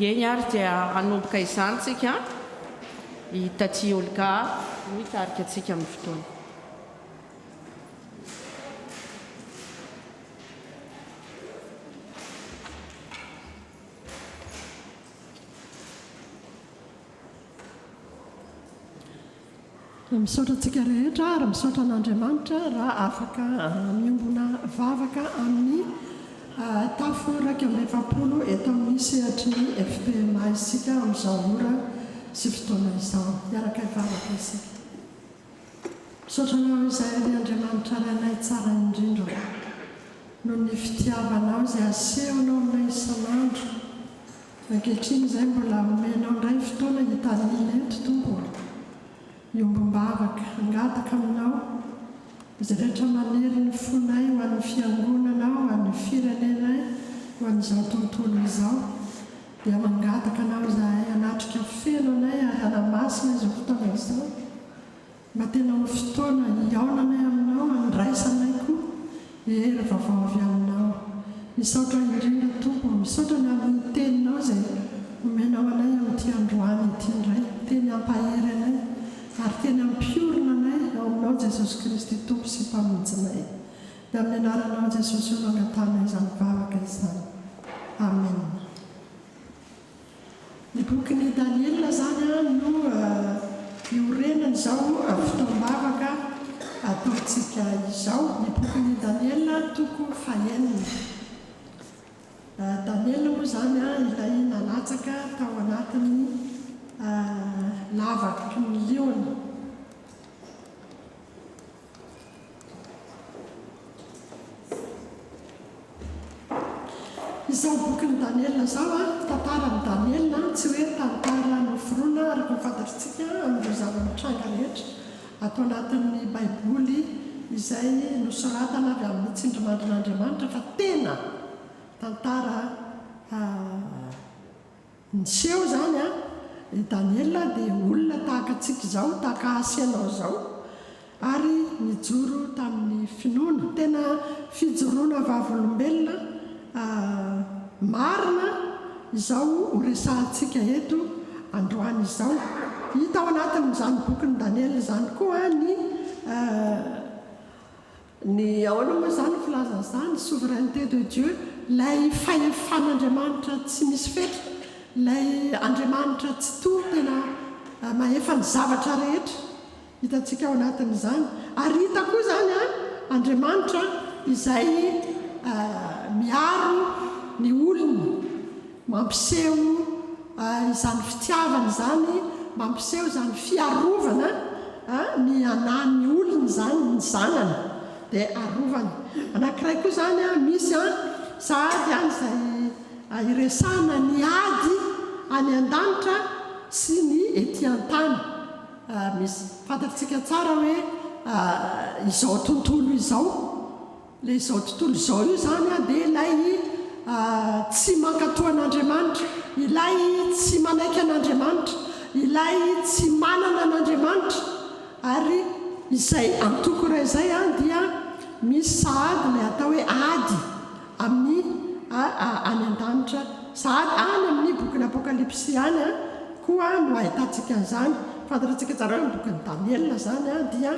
eny ary dia anomboka izany tsika hitaty olika no hitarika atsika amin'ny fotoana. Misaotra antsika rehetra ary misaotra an'Andriamanitra raha afaka miombona vavaka amin'ny tafo 180 eto amin'ny sehatry ny FPMA isika amin'izao ora sy fotoana izao. Miaraka vavaka isika. Misaotra anao izay ny Andriamanitra rainay tsara indrindra noho ny fitiavanao izay asehonao aminay isan'andro. Ankehitriny izay mbola omenao indray fotoana hitanina eto Tompo. Iombom-bavaka angataka aminao izay rehetra maniry ny fonay ho an'ny fiangonanao, ho an'ny firenenay, ho an'izao tontolo izao dia mangataka anao izay hanatrika feno anay ary hanamasina izao fotoana izao mba tena ho fotoana hiaonanay aminao, handraisanay koa hery vaovao avy aminao. Misaotra indrindra Tompo, misaotra ny amin'ny teninao izay omenao anay amin'ity androany ity indray, teny ampahery anay ary teny ampiorina anay ao aminao Jesosy Kristy Tompo sy mpamonjinay. Dia amin'ny anaranao Jesosy io no angatana izany vavaka izany. Amen. Ny bokin'ny Daniela zany no iorenany izao fotoam-bavaka ataontsika izao. Ny bokin'ny Daniela toko 9. Daniela moa zany ilay nalatsaka tao anatin'ny lavaky ny liona. Izao bokin'ny Daniela izao tantaran'ny Daniela tsy hoe tantara noforoana araka ny fantatritsika amin'ireo zava-mitranga rehetra atao anatin'ny baiboly izay nosoratana avy amin'ny tsindrimandrin'Andriamanitra fa tena tantara niseho zany i Daniela dia olona tahaka antsika izao, tahaka asianao izao ary nijoro tamin'ny finoana, tena fijoroana vavolombelona marina izao ho resahantsika eto androany izao. Hita ao anatin'izany bokin'ny Daniela izany koa ny ahoana moa izany filazan'izany souveraineté de Dieu, lay fahefan'Andriamanitra tsy misy fetra, lay Andriamanitra tsy toa tena mahefa ny zavatra rehetra hitantsika ao anatin'izany. Ary hita koa zany Andriamanitra izay miaro ny olony, mampiseho izany fitiavana izany, mampiseho izany fiarovana ny anan'ny olony zany ny zanany dia arovany. Anankiray koa zany misy sahady izay iresahana ny ady any an-danitra sy ny ety an-tany. Misy fantatritsika tsara hoe izao tontolo izao, le izao tontolo izao io zany dia ilay tsy mankatoa an'Andriamanitra, ilay tsy manaiky an'Andriamanitra, ilay tsy manana an'Andriamanitra. Ary izay antoko iray izay dia misy sahady ilay atao hoe ady amin'ny any an-danitra, sahady any amin'ny bokin'ny Apokalypsy any koa no ahitantsika an'izany. Fantatritsika tsara hoe bokin'ny Daniela zany dia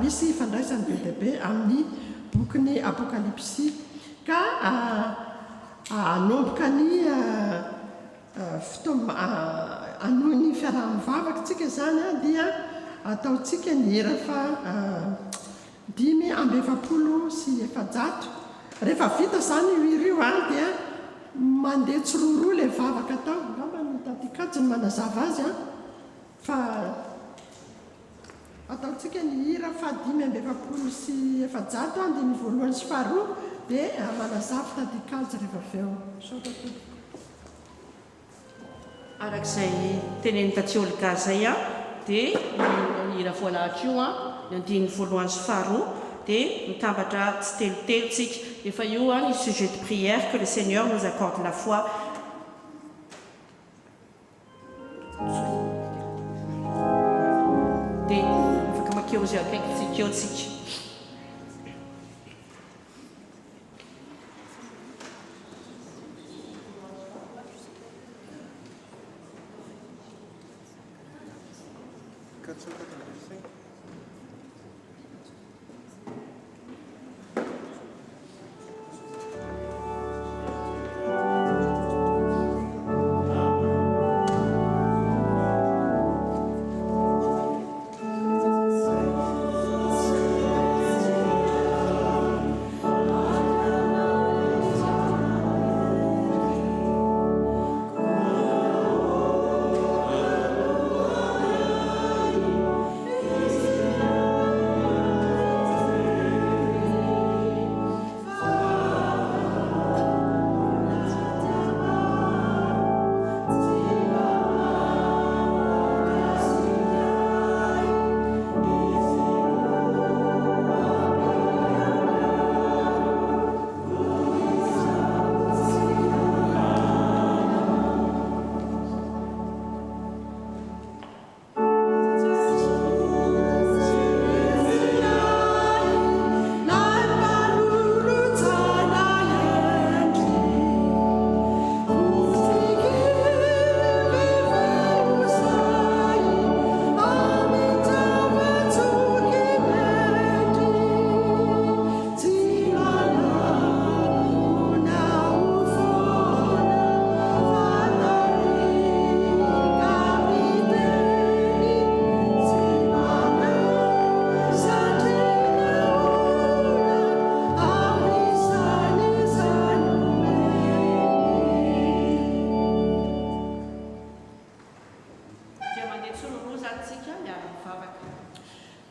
misy fandraisany be dia be amin'ny bokin'ny Apokalypsy ka anomboka ny anohy ny fiaraha-mivavaka tsika zany dia ataontsika ny hera fa 520. Rehefa vita zany io dia mandeha tsiroroa ilay vavaka tao. Ngamba ny tatikajy ny manazava azy fa ataontsika ny hira fa 520 andiny voalohany sy faharoa dia manazava tatikajy rehefa avy eo. Arak'izay teneny tatsiolika zay dia ny hira voalahatra io ny andiny voalohany sy faharoa dia mitambatra tsy telotelotsika. Efa io ny sujet de prière que le Seigneur nous accorde la foi. Dia afaka makeo zay akaiky eo tsika.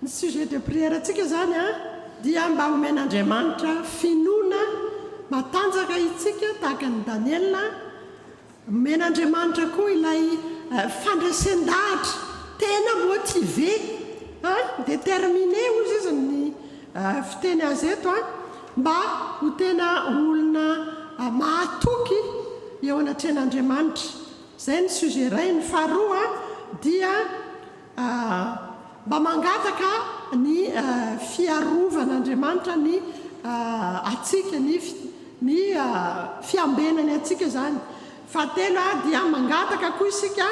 ny sujet de prière antsika zany a dia mba homen'andriamanitra finoana matanjaka itsika tahaka ny daniela homen'andriamanitra koa ilay fandraisen-dahatra tena motive déterminé ozy izy ny fiteny azy eto a mba ho tena olona mahatoky eo anatrehan'andriamanitra zay ny sujet ray ny faharoa dia mba mangataka ny fiarovanaandriamanitra ny atsika ny fiambenany atsika zany fahatelo a dia mangataka koa isika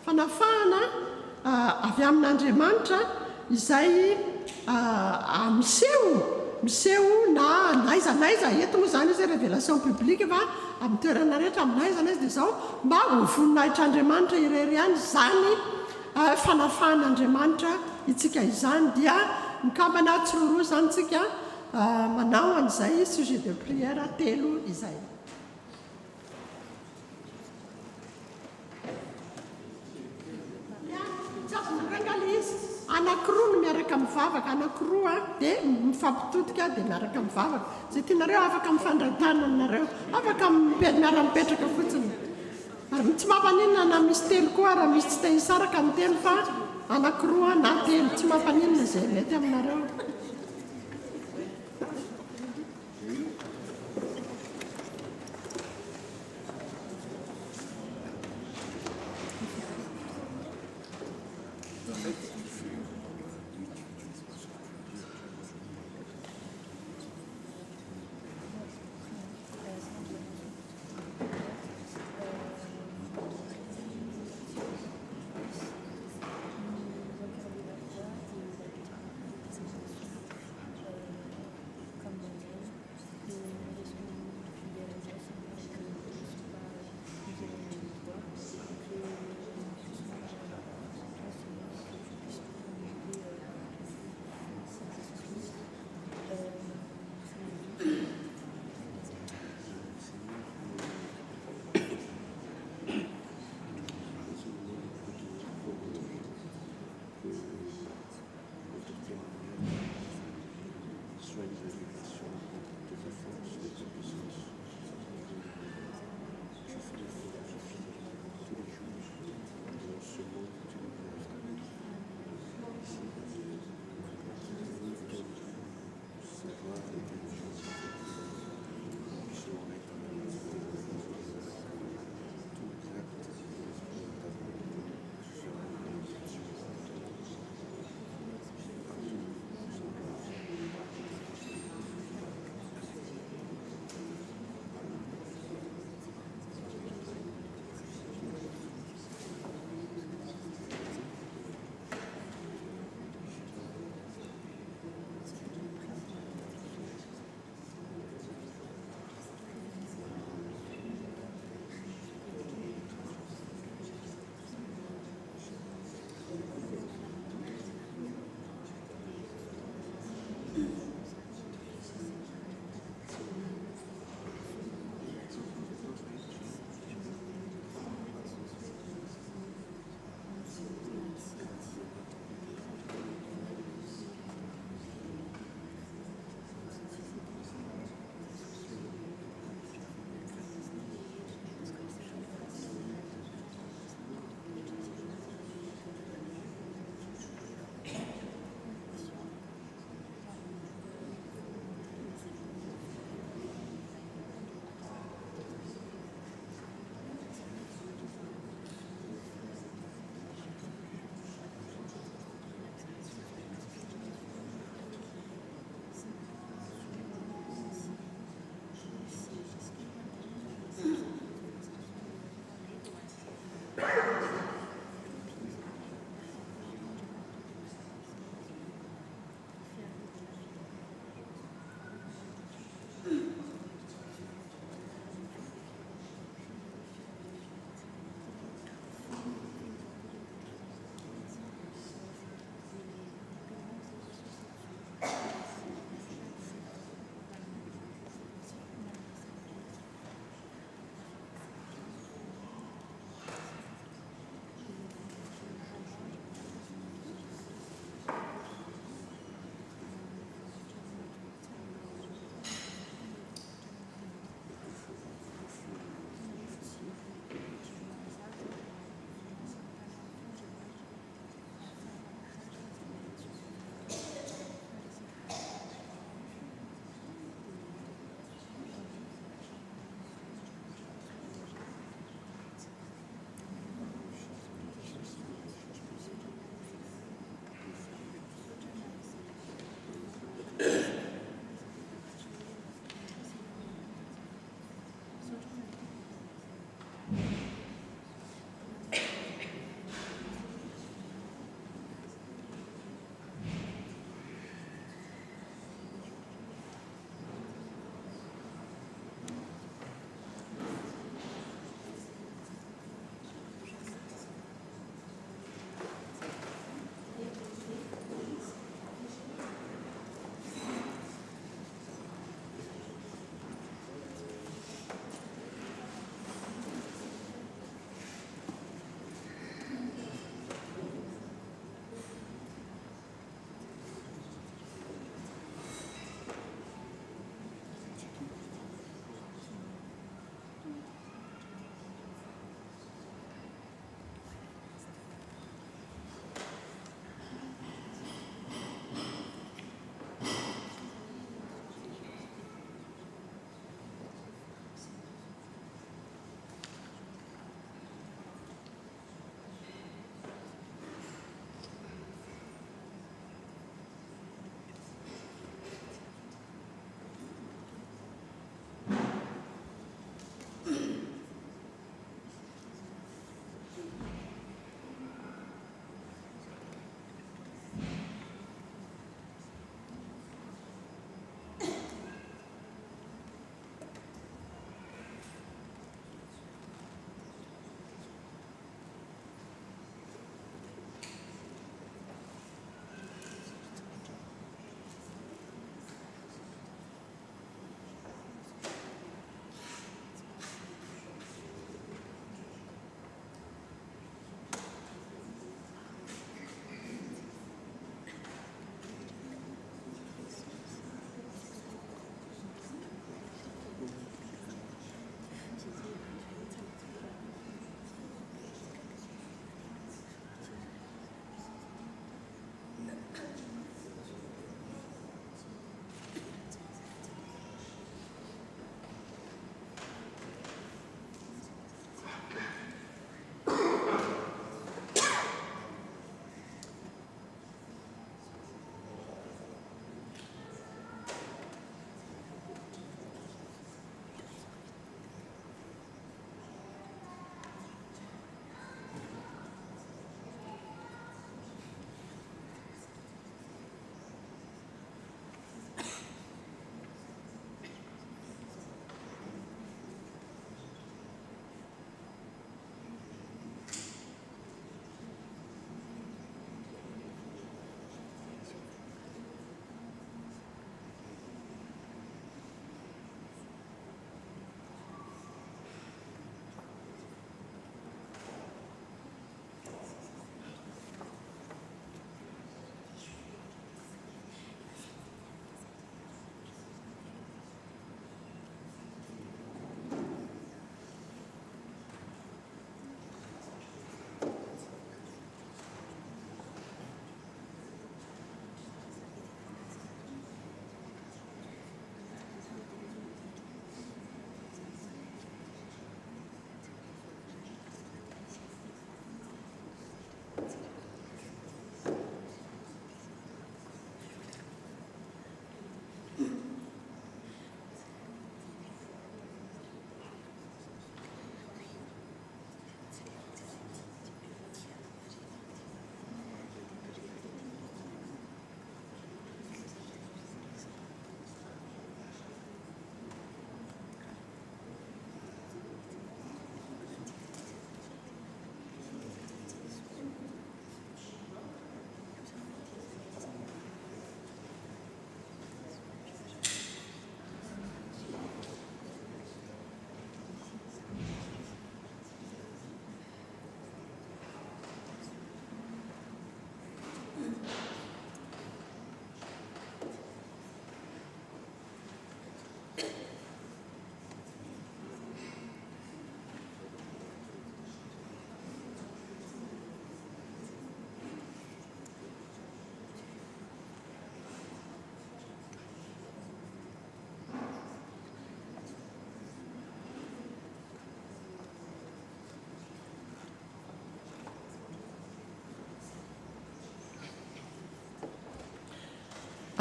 fanafahana avy amin'andriamanitra izay miseho na naizanaiza eto moa zany izy révélation publique fa amin'ny toerana rehetra aminaiza na izy dia zao mba ho voninahitr'andriamanitra irery ihany zany fanafahan'andriamanitra itsika izany dia mikambana tsiroroa zany tsika manao an'izay sujet de prière telo izay anakiroa no miaraka mivavaka anakiroa dia mifampitodika dia miaraka mivavaka zay tianareo afaka mifandratana nareo afaka miara-mipetraka fotsiny ary tsy mampaninona na misy telo koa raha misy tsy te hisaraka ny telo fa anakiroa na telo tsy mampaninona zay mety aminareo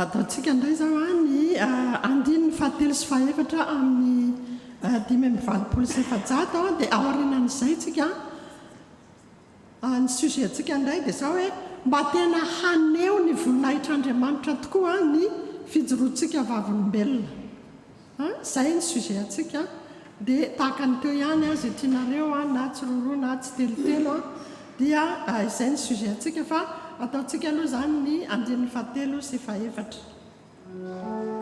ataontsika indray zao a ny andininy fahatelo sy fahefatra amin'ny 5:20 dia aorinan'izay tsika ny sujet-ntsika indray dia zao hoe mba tena haneho ny voninahitr'Andriamanitra tokoa ny fijoroantsika vavolombelona izay ny sujet-ntsika dia tahaka ny teo ihany azy tianareo na tsiroroa na tsy telotelo dia izay ny sujet-ntsika fa ataontsika aloha izany ny andininy fahatelo sy fahefatra. Rano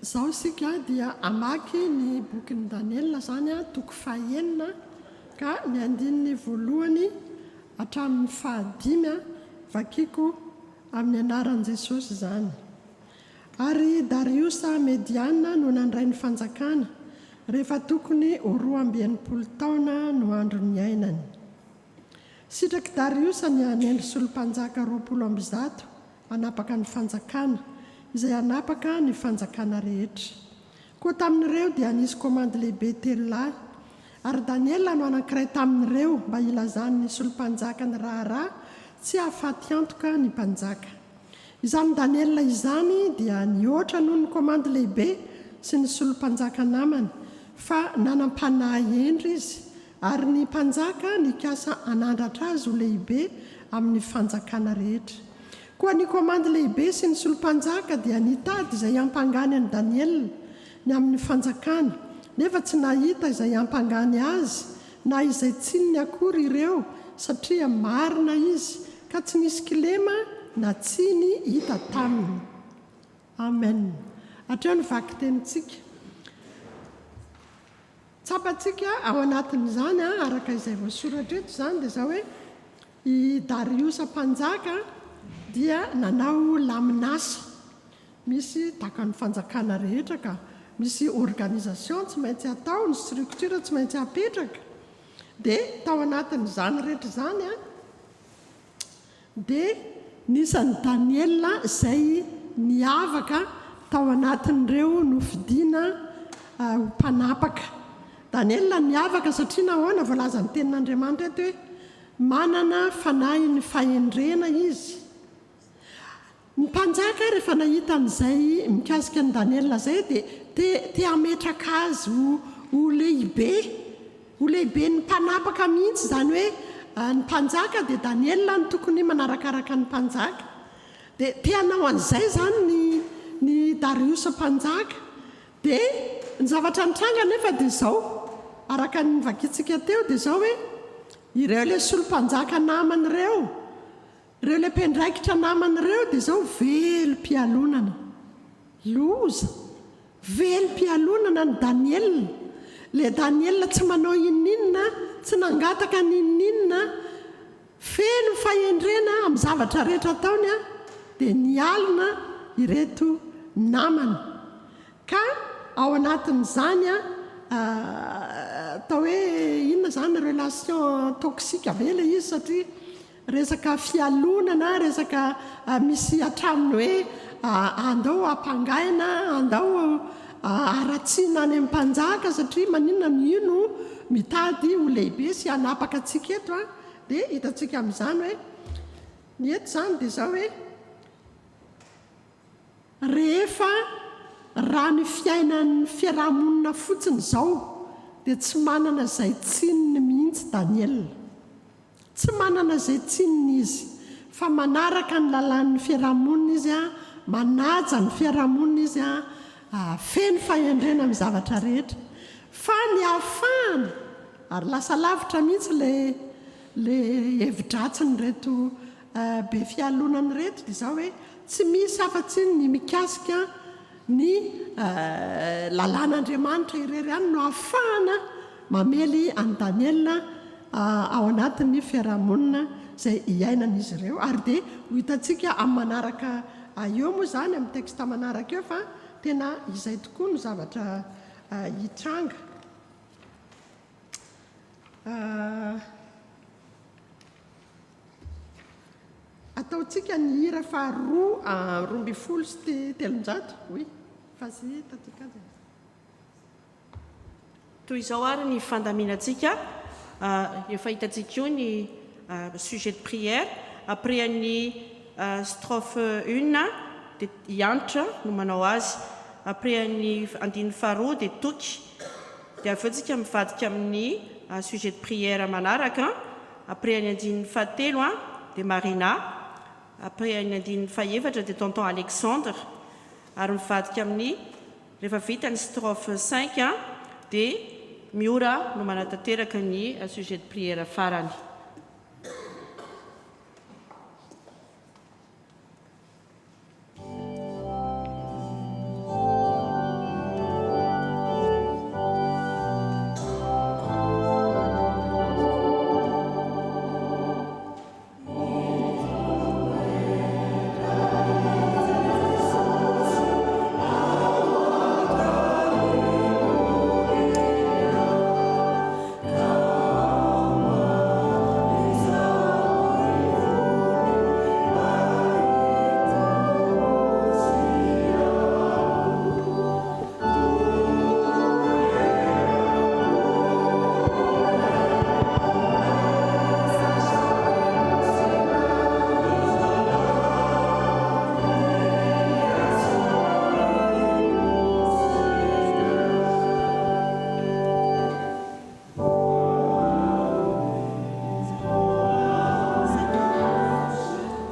Zaho sika dia amaky ny bokyny Daniela zany a toko fahaenina ka ny andininy voalohany hatramin'ny fahadimy vakiko amin'ny anaran'i Jesosy zany. Ary Dariusa Mediana no nandray ny fanjakana rehefa tokony ho 12 taona no andro ny ainany. Sitraky Dariusa ny anendry solompanjaka 20 anapaka ny fanjakana izay anapaka ny fanjakana rehetra. Koa tamin'ireo dia nisy komandy lehibe telo lahy ary Daniela no anankiray tamin'ireo mba ilazany ny solompanjaka ny raharaha tsy hahafaty antoka ny mpanjaka. Izany Daniela izany dia nihoatra noho ny komandy lehibe sy ny solompanjaka namany fa nanam-panahy endry izy ary ny mpanjaka nikasa anandratra azy ho lehibe amin'ny fanjakana rehetra. Koa ny komandy lehibe sy ny solompanjaka dia nitady izay hampangany any Daniela ny amin'ny fanjakana nefa tsy nahita izay hampangany azy na izay tsinony akory ireo satria marina izy ka tsy nisy kilema na tsiny hita taminy. Amen. Hatreo ny vaky tenintsika. Tsapantsika ao anatin'izany araka izay voasoratra eto zany dia zao hoe i Dariusa mpanjaka dia nanao laminasa misy takany fanjakana rehetra ka misy organisation tsy maintsy atao, ny structure tsy maintsy apetraka dia tao anatin'izany rehetra zany dia nisan'ny Daniela izay niavaka tao anatin'ireo nofidiana ho mpanapaka. Daniela niavaka satria nahoana voalaza ny tenin'Andriamanitra eto hoe manana fanahy ny fahendrena izy. Ny mpanjaka rehefa nahita an'izay mikasika ny Daniela zay dia te hametraka azy ho lehibe ny mpanapaka mihitsy zany hoe ny mpanjaka dia Daniela ny tokony manarakaraka ny mpanjaka dia te hanao an'izay zany ny Dariusa mpanjaka dia ny zavatra nitranga nefa dia zao araka ny vakitsika teo dia zao hoe ireo le solompanjaka namany ireo le mpendraikitra namany ireo dia zao velom-pialonana loza velom-pialonana ny Daniela. Le Daniela tsy manao ininina tsy nangataka ny ininina feno fahendrena amin'ny zavatra rehetra ataony dia nialina ireto namany ka ao anatin'izany atao hoe inona zany relation toxique ve le izy satria resaka fialonana resaka misy atraminy hoe andao ampangaina andao aratsiana any amin'ny mpanjaka satria maninona mino mitady ho lehibe sy hanapaka atsika eto dia hitantsika amin'izany hoe ny eto zany dia zao hoe rehefa raha ny fiainan'ny fiarahamonina fotsiny zao dia tsy manana izay tsininy mihitsy Daniela, tsy manana izay tsininy izy fa manaraka ny lalàn'ny fiarahamonina izy manaja ny fiarahamonina izy feno fahendrena amin'ny zavatra rehetra fa ny ahafahana ary lasa lavitra mihitsy le hevidratsiny reto be fialonany reto dia zao hoe tsy misy afa-tsy ny mikasika ny lalàn'Andriamanitra irery ihany no ahafahana mamely any Daniela ao anatin'ny fiarahamonina izay hiainan'izy ireo ary dia ho hitantsika amin'ny manaraka eo moa zany amin'ny texte manaraka eo fa tena izay tokoa no zavatra hitranga. Ataontsika ny hira fa 12 sy 13 oui vas-y tatikady. Toy izao ary ny fandaminantsika efa hitantsika io ny sujet de prière après ny strophe 1 dia hiantra no manao azy, après ny andininy faharoa dia toky dia avy eo tsika mivadika amin'ny sujet de prière manaraka, après ny andininy fahatelo dia Marina, après ny andininy fahaefatra dia tonton Alexandre ary mivadika amin'ny rehefa vita ny strophe 5 dia miora no manatanteraka ny sujet de prière farany.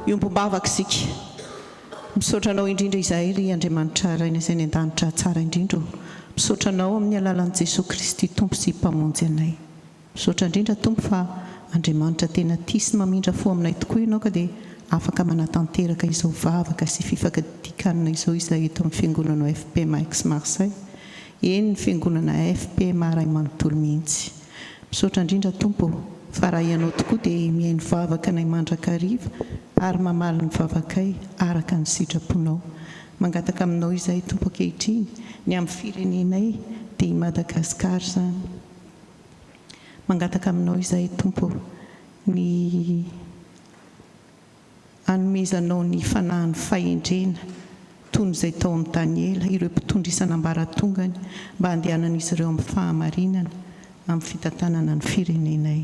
iombom-bavaka isika misaotranao indrindra izahay ry Andriamanitra raina izay ny an-danitra tsara indrindra misaotranao amin'ny alalan'i Jesosy Kristy tompo sy mpamonjy anay misaotra indrindra tompo fa Andriamanitra tena tia sy mamindra fo aminay tokoa ianao ka dia afaka manatanteraka izao vavaka sy fifakadikanina izao izay eto amin'ny fiangonana FPM Aix Marseille eny ny fiangonana FPM Ray Manontolo mihitsy misaotra indrindra tompo fa raha ianao tokoa dia mihaino vavaka nay mandrakariva ary mamaly ny vavakay araka ny sitraponao mangataka aminao izay tompo ankehitriny ny amin'ny firenenay dia i Madagasikara zany mangataka aminao izay tompo ny anomezanao ny fanahin'ny fahendrena toy izay tao amin'ny Daniela ireo mpitondra isan'ambaratongany mba handehanan'izy ireo amin'ny fahamarinana amin'ny fitantanana ny firenenay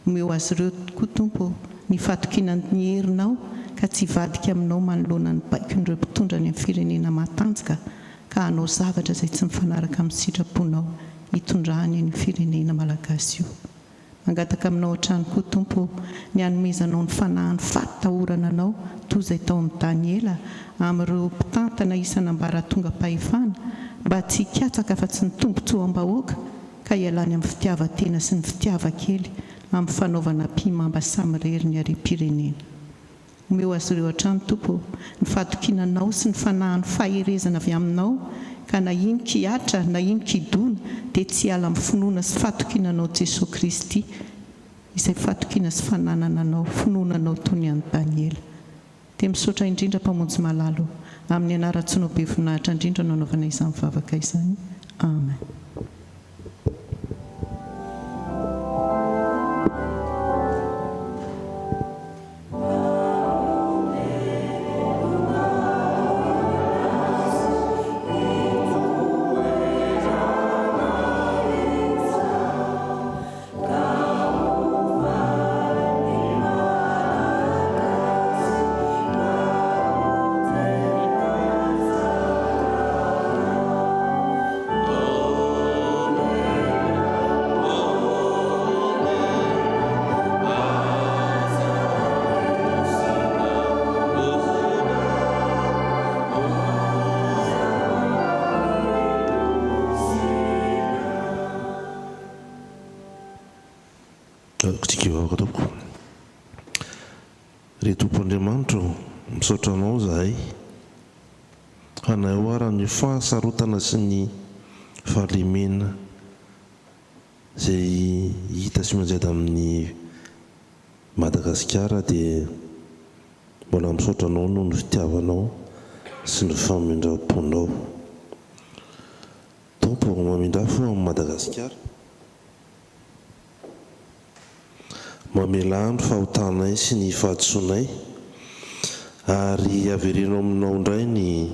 omeo azy ireo tokoa tompo ny fatokinan'ny herinao ka tsy vadika aminao manoloana ny baikon'ireo mpitondra ny amin'ny firenena matanjaka ka hanao zavatra izay tsy mifanaraka amin'ny sitraponao hitondrahany ny firenena malagasy io mangataka aminao hatrany koa tompo ny hanomezanao ny fanahin'ny fatahorana anao toy izay tao amin'ny Daniela amin'ireo mpitantana isan'ambaratongam-pahefana mba tsy hikatsaka fa tsy ny tombontsoam-bahoaka ka hialany amin'ny fitiavan-tena sy ny fitiavan-kely amin'ny fanaovana mpimamba samirery ny harem-pirenena omeo azy ireo hatrany tompo ny fatokinanao sy ny fanahin'ny faherezana avy aminao ka na ino kiatra na ino kidona dia tsy hiala amin'ny finoana sy fatokinanao Jesosy Kristy izay fatokina sy fananananao finoananao toy ny an'i Daniela dia misaotra indrindra mpamonjy malalo amin'ny anarantsonao be voninahitra indrindra no anaovana izany vavaka izany amen. Ry Tompoandriamanitra misaotranao zahay hanaoara ny fahasarotana sy ny fahalemena izay hita sy manjady amin'ny Madagasikara dia mbola misaotranao noho ny fitiavanao sy ny famindram-ponao tompo mamindra fo amin'ny Madagasikara mamela andro fahotanay sy ny fahadisoanay ary averenao aminao indray ny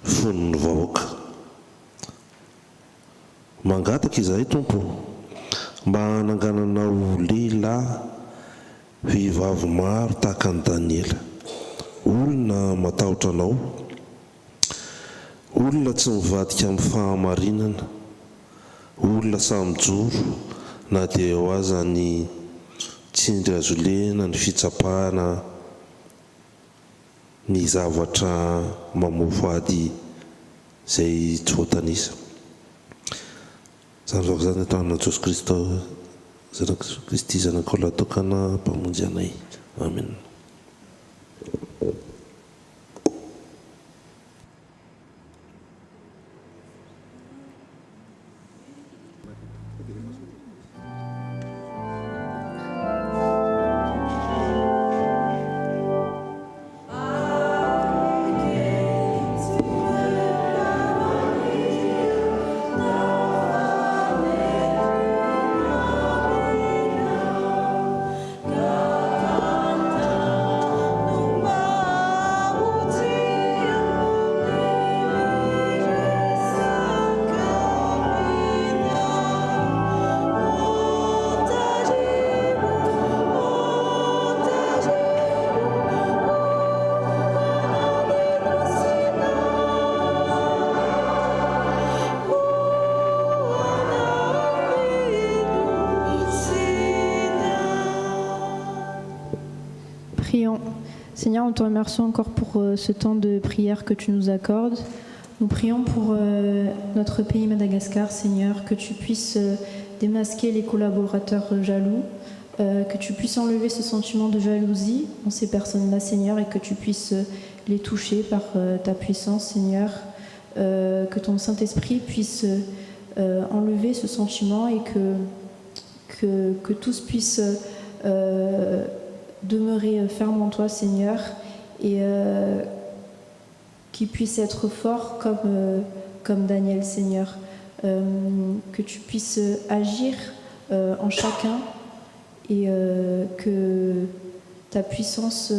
fonon'ny vahoaka mangataka izahay tompo mba hanangananao lehilahy vehivavy maro tahaka ny Daniela olona matahotra anao olona tsy mivadika amin'ny fahamarinana olona samijoro na dia ho aza ny tsindry azolena ny fitsapahana ny zavatra mamofady izay tsy voatanisa zany zavaka zany atanana Jesosy Kristy zanakao latokana mpamonjy anay amen. Seigneur, nous te remercions encore pour ce temps de prière que tu nous accordes. Nous prions pour notre pays Madagascar, Seigneur, que tu puisses démasquer les collaborateurs jaloux, que tu puisses enlever ce sentiment de jalousie en ces personnes-là, Seigneur, et que tu puisses les toucher par ta puissance, Seigneur, que ton Saint-Esprit puisse enlever ce sentiment et que tous puissent demeurer fermes en toi, Seigneur, et qu'ils puissent être forts comme Daniel, Seigneur, que tu puisses agir en chacun et que ta puissance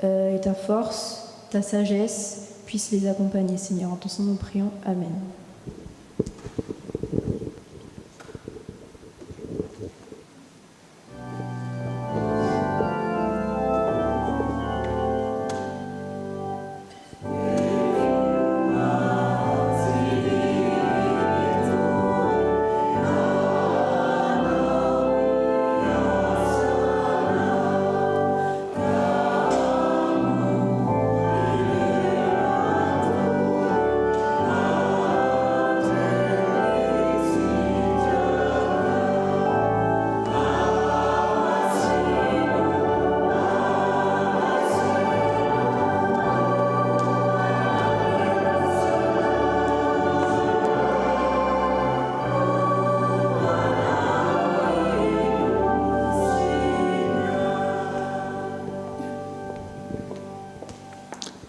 et ta force, ta sagesse puissent les accompagner, Seigneur. En ton nom, nous prions. Amen.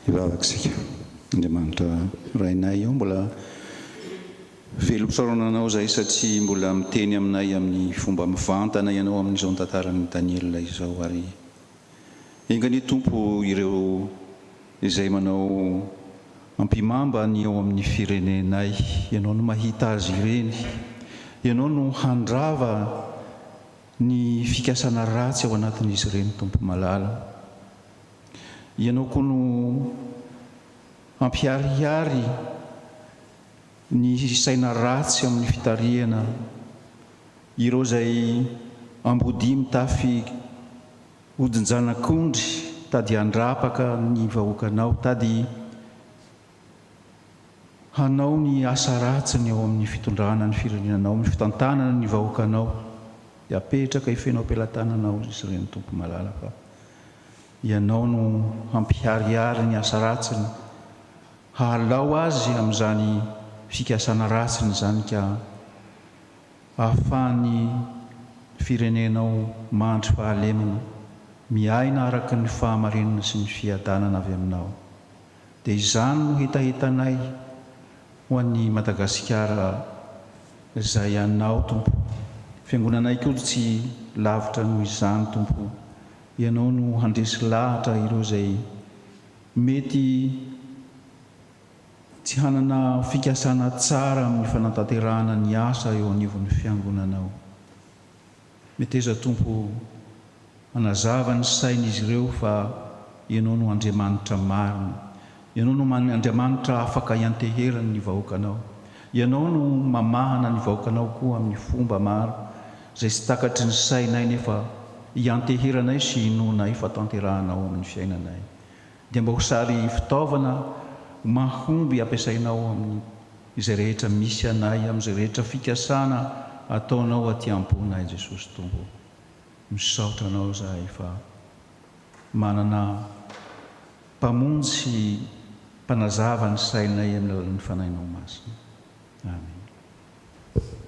Ivavaksika Andriamanitra rainay io mbola velom-pisaronanao zay satria mbola miteny aminay amin'ny fomba mivantana ianao amin'izao tantaran'ny Daniela izao ary engany tompo ireo izay manao ampimamba ny eo amin'ny firenenay ianao no mahita azy ireny ianao no handrava ny fikasana ratsy ao anatin'izy ireny tompo malala ianao koa no ampiharihary ny saina ratsy amin'ny fitarihana ireo izay ambody mitafy hodinjanak'ondry tady handrapaka ny vahoakanao tady hanao ny asa ratsiny ao amin'ny fitondrana ny firenenanao ny fitantanana ny vahoakanao dia apetraka ifenao ampelantananao izy ireny tompo malala fa ianao no hampiharihary ny asa ratsiny halao azy amin'izany fikasana ratsiny zany ka ahafahany firenenao mandry fahalemana miaina araka ny fahamarinana sy ny fiadanana avy aminao dia izany no hitahitanay ho an'ny Madagasikara izay anao tompo fiangonanay koa tsy lavitra noho izany tompo ianao no handresy lahatra ireo izay mety tsy hanana fikasana tsara amin'ny fanatanterahana ny asa eo anivon'ny fiangonanao mety eza tompo manazava ny sain'izy ireo fa ianao no Andriamanitra marina ianao no Andriamanitra afaka ianteherana ny vahoakanao ianao no mamahana ny vahoakanao koa amin'ny fomba maro izay tsy takatry ny sainay nefa ianteheranay sy inonay fa tanterahanao amin'ny fiainanay dia mba ho sary fitaovana mahomby ampiasainao amin'ny izay rehetra misy anay amin'izay rehetra fikasana ataonao aty am-ponay Jesosy tompo misaotra anao zahay fa manana mpamonjy sy mpanazava ny sainay amin'ny alalan'ny fanahinao masina. Amen. Oh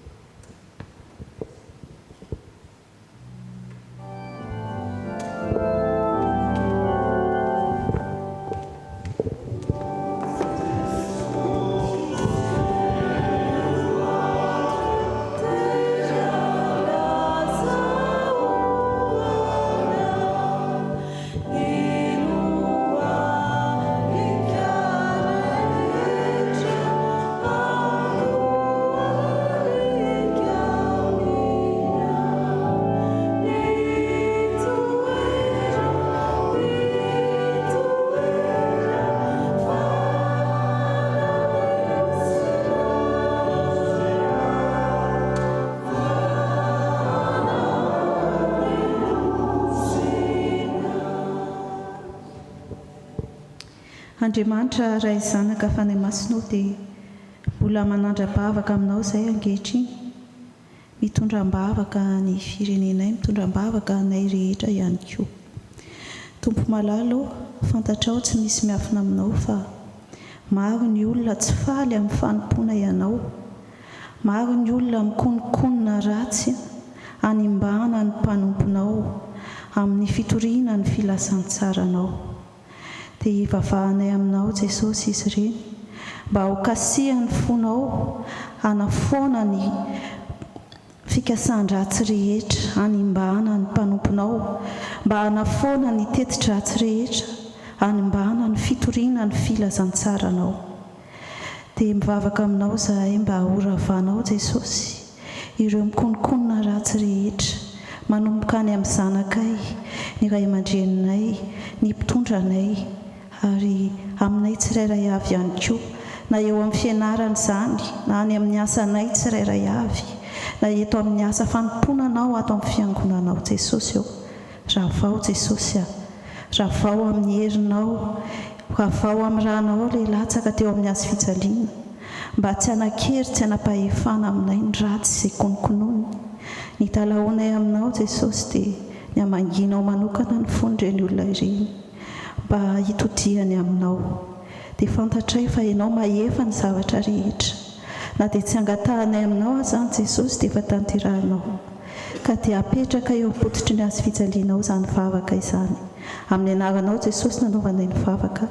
Andriamanitra ray zanaka fanay masinao dia mbola manandra-bavaka aminao izay ankehitriny. Mitondram-bavaka ny firenenay, mitondram-bavaka anay rehetra ihany koa. Tompo malalo, fantatrao tsy misy miafina aminao fa maro ny olona tsy faly amin'ny fanompoana ianao. Maro ny olona mikonokonona ratsy animbana ny mpanomponao amin'ny fitoriana ny filasan-tsaranao. Dia hivavahanay aminao Jesosy izy ireny mba ho kasihan'ny fonao hanafoana ny fikasan-dratsy rehetra, animbana ny mpanomponao mba hanafoana ny teti-dratsy rehetra, animbana ny fitoriana ny filazan-tsaranao. Dia mivavaka aminao izahay mba horavanao Jesosy ireo mikonokonona ratsy rehetra, manomboka any amin'ny zanakay, ny ray aman-dreninay, ny mpitondranay, ary aminay tsirairay avy ihany koa, na eo amin'ny fianarana izany, na any amin'ny asanay tsirairay avy, na eto amin'ny asa fanomponanao ato amin'ny fiangonanao Jesosy eo. Ravao Jesosy ravao amin'ny herinao, ravao amin'ny ranao ilay latsaka teo amin'ny azo fijaliana, mba tsy hanakery, tsy hanapahefana aminay ny ratsy izay konokonony. Ny talaonay aminao Jesosy dia ny hamanginao manokana ny fon'ireny olona ireny mba hitodiany aminao. Dia fantatray fa ianao mahefa ny zavatra rehetra, na dia tsy angatahanay aminao azany Jesosy dia efa tanterahanao, ka dia apetraka eo am-pototry ny azo fijalianao izany vavaka izany. Amin'ny anaranao Jesosy nanaovanay ny vavaka.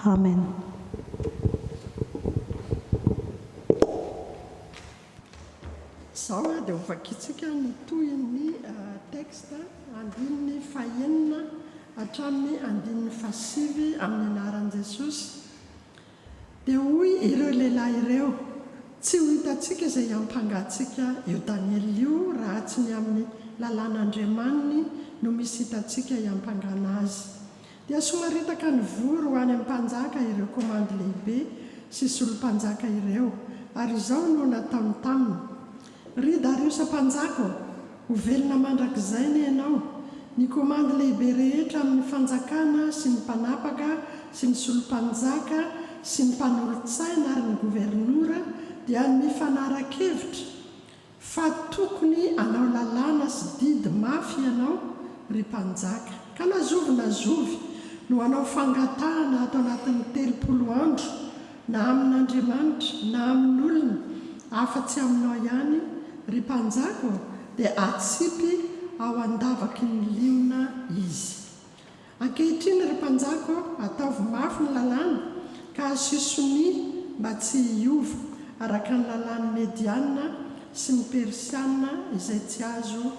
Amen. Izao dia hovakitsika ny tohin'ny texte andininy fahenina hatramin'ny andininy fasivy amin'ny anaran'i Jesosy. Dia hoy ireo lehilahy ireo, tsy ho hitantsika izay hampangatsika io Daniel io raha tsy ny amin'ny lalàn'Andriamaniny no misy hitantsika iampangana azy. Dia somaritaka ny voro ho any amin'ny mpanjaka ireo komandy lehibe sy solompanjaka ireo, ary izao no nataony taminy. Ry Dariusa mpanjaka, ho velona mandrakizay ny ianao. Ny komandy lehibe rehetra amin'ny fanjakana sy ny mpanapaka sy ny solompanjaka sy ny mpanolotsaina ary ny gouvernoura dia mifanara-kevitra fa tokony anao lalàna sy didy mafy ianao ry mpanjaka, ka nazovy no anao fangatahana ato anatin'ny 30 andro na amin'Andriamanitra na amin'olona afa-tsy aminao ihany ry mpanjaka, dia atsipy ao andavaky ny liona izy. Ankehitriny ry mpanjaka, ataovy mafy ny lalàna ka asisony mba tsy hiova araka ny lalàn'ny Mediana sy ny Persiana izay tsy azo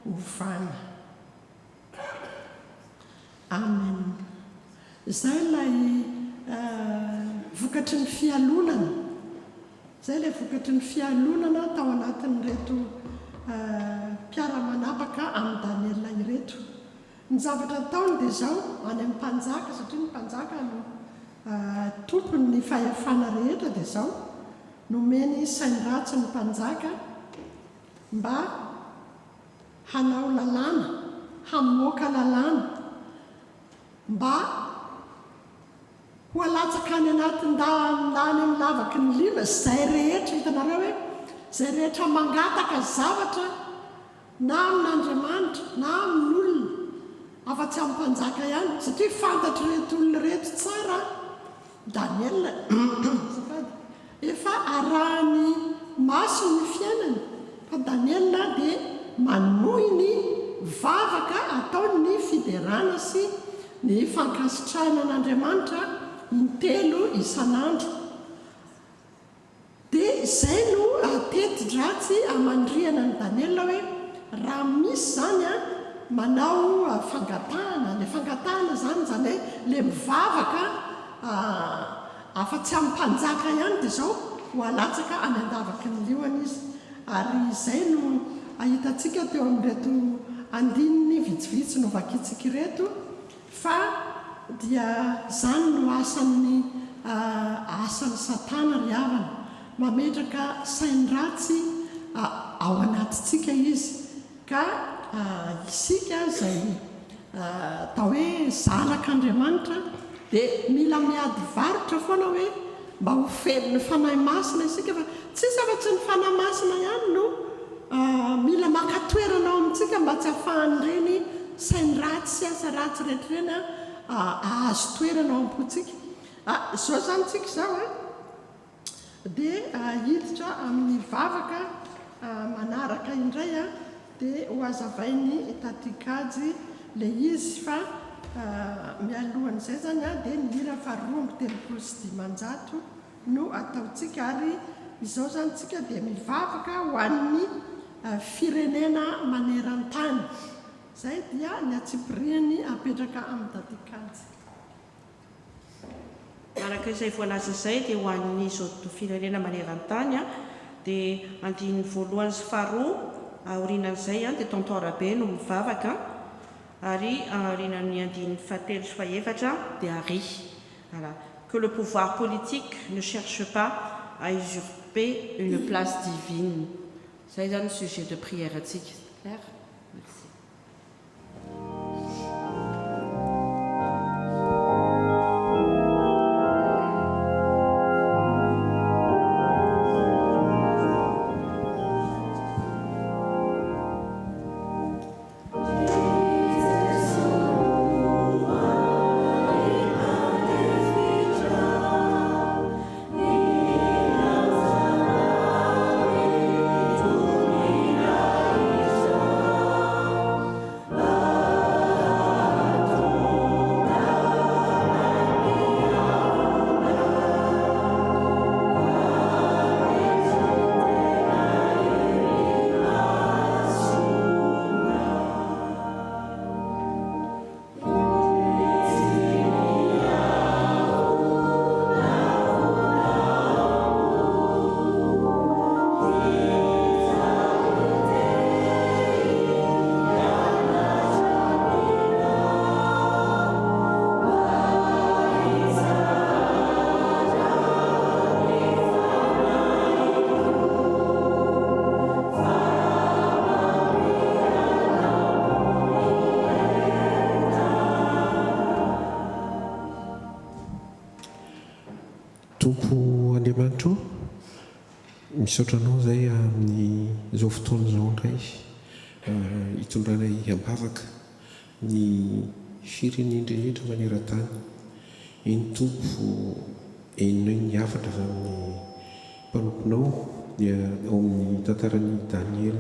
ovana. Amen. Izay ilay vokatry ny fialonana. Izay ilay vokatry ny fialonana tao anatin'ireto mpiara-manapaka amin'ny Daniela ireto. Ny zavatra taony dia izao any amin'ny mpanjaka, satria ny mpanjaka no tompony ny fahefana rehetra, dia izao nomeny sain-dratsy ny mpanjaka mba hanao lalàna, hamoaka lalàna, mba ho alatsaka any anatin-dany amin'ny lavaky ny liona izay rehetra, hitanareo hoe izay rehetra mangataka zavatra na amin'Andriamanitra na amin'olona afa-tsy amin'ny mpanjaka ihany, satria fantatry reto olona reto tsara Daniel efa arahany maso ny fiainany, fa Daniel dia manohy ny vavaka ataony fiderana sy ny fankasitrahana an'Andriamanitra intelo isan'andro. Dia izay no teti-dratsy amandriana ny Daniel hoe raha misy zany manao fangatahana, le fangatahana zany zany hoe le mivavaka afa-tsy amin'ny mpanjaka ihany, dia izao ho alatsaka any andavaky ny liona izy. Ary izay no ahitantsika teo amin'ireto andininy vitsivitsy no vakitsika ireto, fa dia zany no asan'ny Satana ry havana, mametraka sain-dratsy ao anatintsika izy, ka isika izay atao hoe zanak'Andriamanitra dia mila miady varotra foana hoe mba ho felony fanahy masina isika fa tsisy afa-tsy ny fanahy masina ihany no mila makatoerana ao amintsika mba tsy hafahan'ireny sainy ratsy sy asa ratsy rehetrareny ahazo toerana ao am-potsika zao zany tsika izao dia hiditra amin'ny vavaka manaraka indray dia ho azavainy tatikajy lay izy fa mialohan'izay zany dia ny hira faharoamby telopolo sy dimanjato no ataotsika ary izao zany tsika dia mivavaka ho an'ny firenena maneran-tany zay dia ny atsipiriany apetraka amin'ny tatikajy araka izay voalaza izay dia ho an'ny zao firenena maneran-tany dia andininy voalohany sy faharoa aorinan'izay dia tontorabe no mivavaka ary aorinan'ny andininy fahatelo sy fahaefatra dia ary que le pouvoir politique ne cherche pas à usurper une place divine. C'est le sujet de prière éthique. Claire? Merci. Tompo Andriamanitra misaotranao zay amin'ny zao fotoana zao indray hitondranay ambavaka ny firenendrehetra maneran-tany. Iny Tompo enonay ny hafatra avy amin'ny mpanomponao dia ao amin'ny tantaran'i Daniel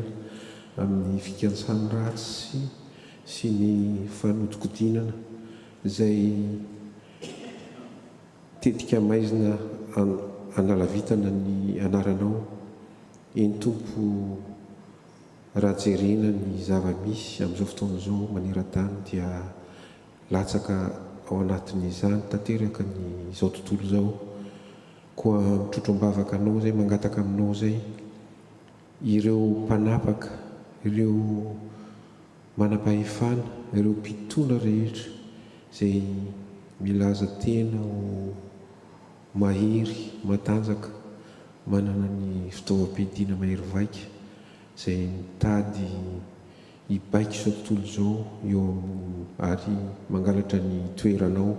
amin'ny fikansany ratsy sy ny fanodikodinana izay tetika maizina analavitana ny anaranao. Eny Tompo raha jerena ny zava-misy amin'izao fotoana izao maneran-tany dia latsaka ao anatin'izany tanteraka ny izao tontolo izao. Koa mitrotro-mbavaka anao zay mangataka aminao zay ireo mpanapaka, ireo manam-pahefana, ireo mpitona rehetra zay milaza tena ho mahery matanjaka manana ny fitaovam-piadiana mahery vaika zay mitady hibaika izao tontolo izao eo ary mangalatra ny toeranao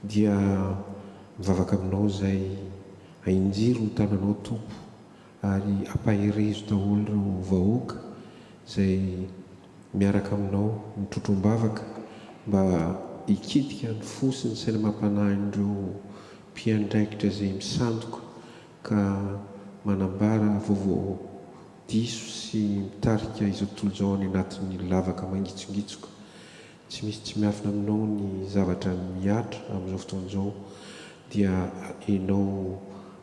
dia mivavaka aminao zay hainjiro ny tananao Tompo ary ampaherezo daholo ireo vahoaka zay miaraka aminao mitrotro-mbavaka mba hikitika ny fosiny saina mampanahin'ireo mpiandraikitra zay misandoka ka manambara vaovao diso sy mitarika izao tontolo izao any anatin'ny lavaka mangitsongitsoka. Tsy misy tsy miafina aminao ny zavatra miatra amin'izao fotoana izao dia enao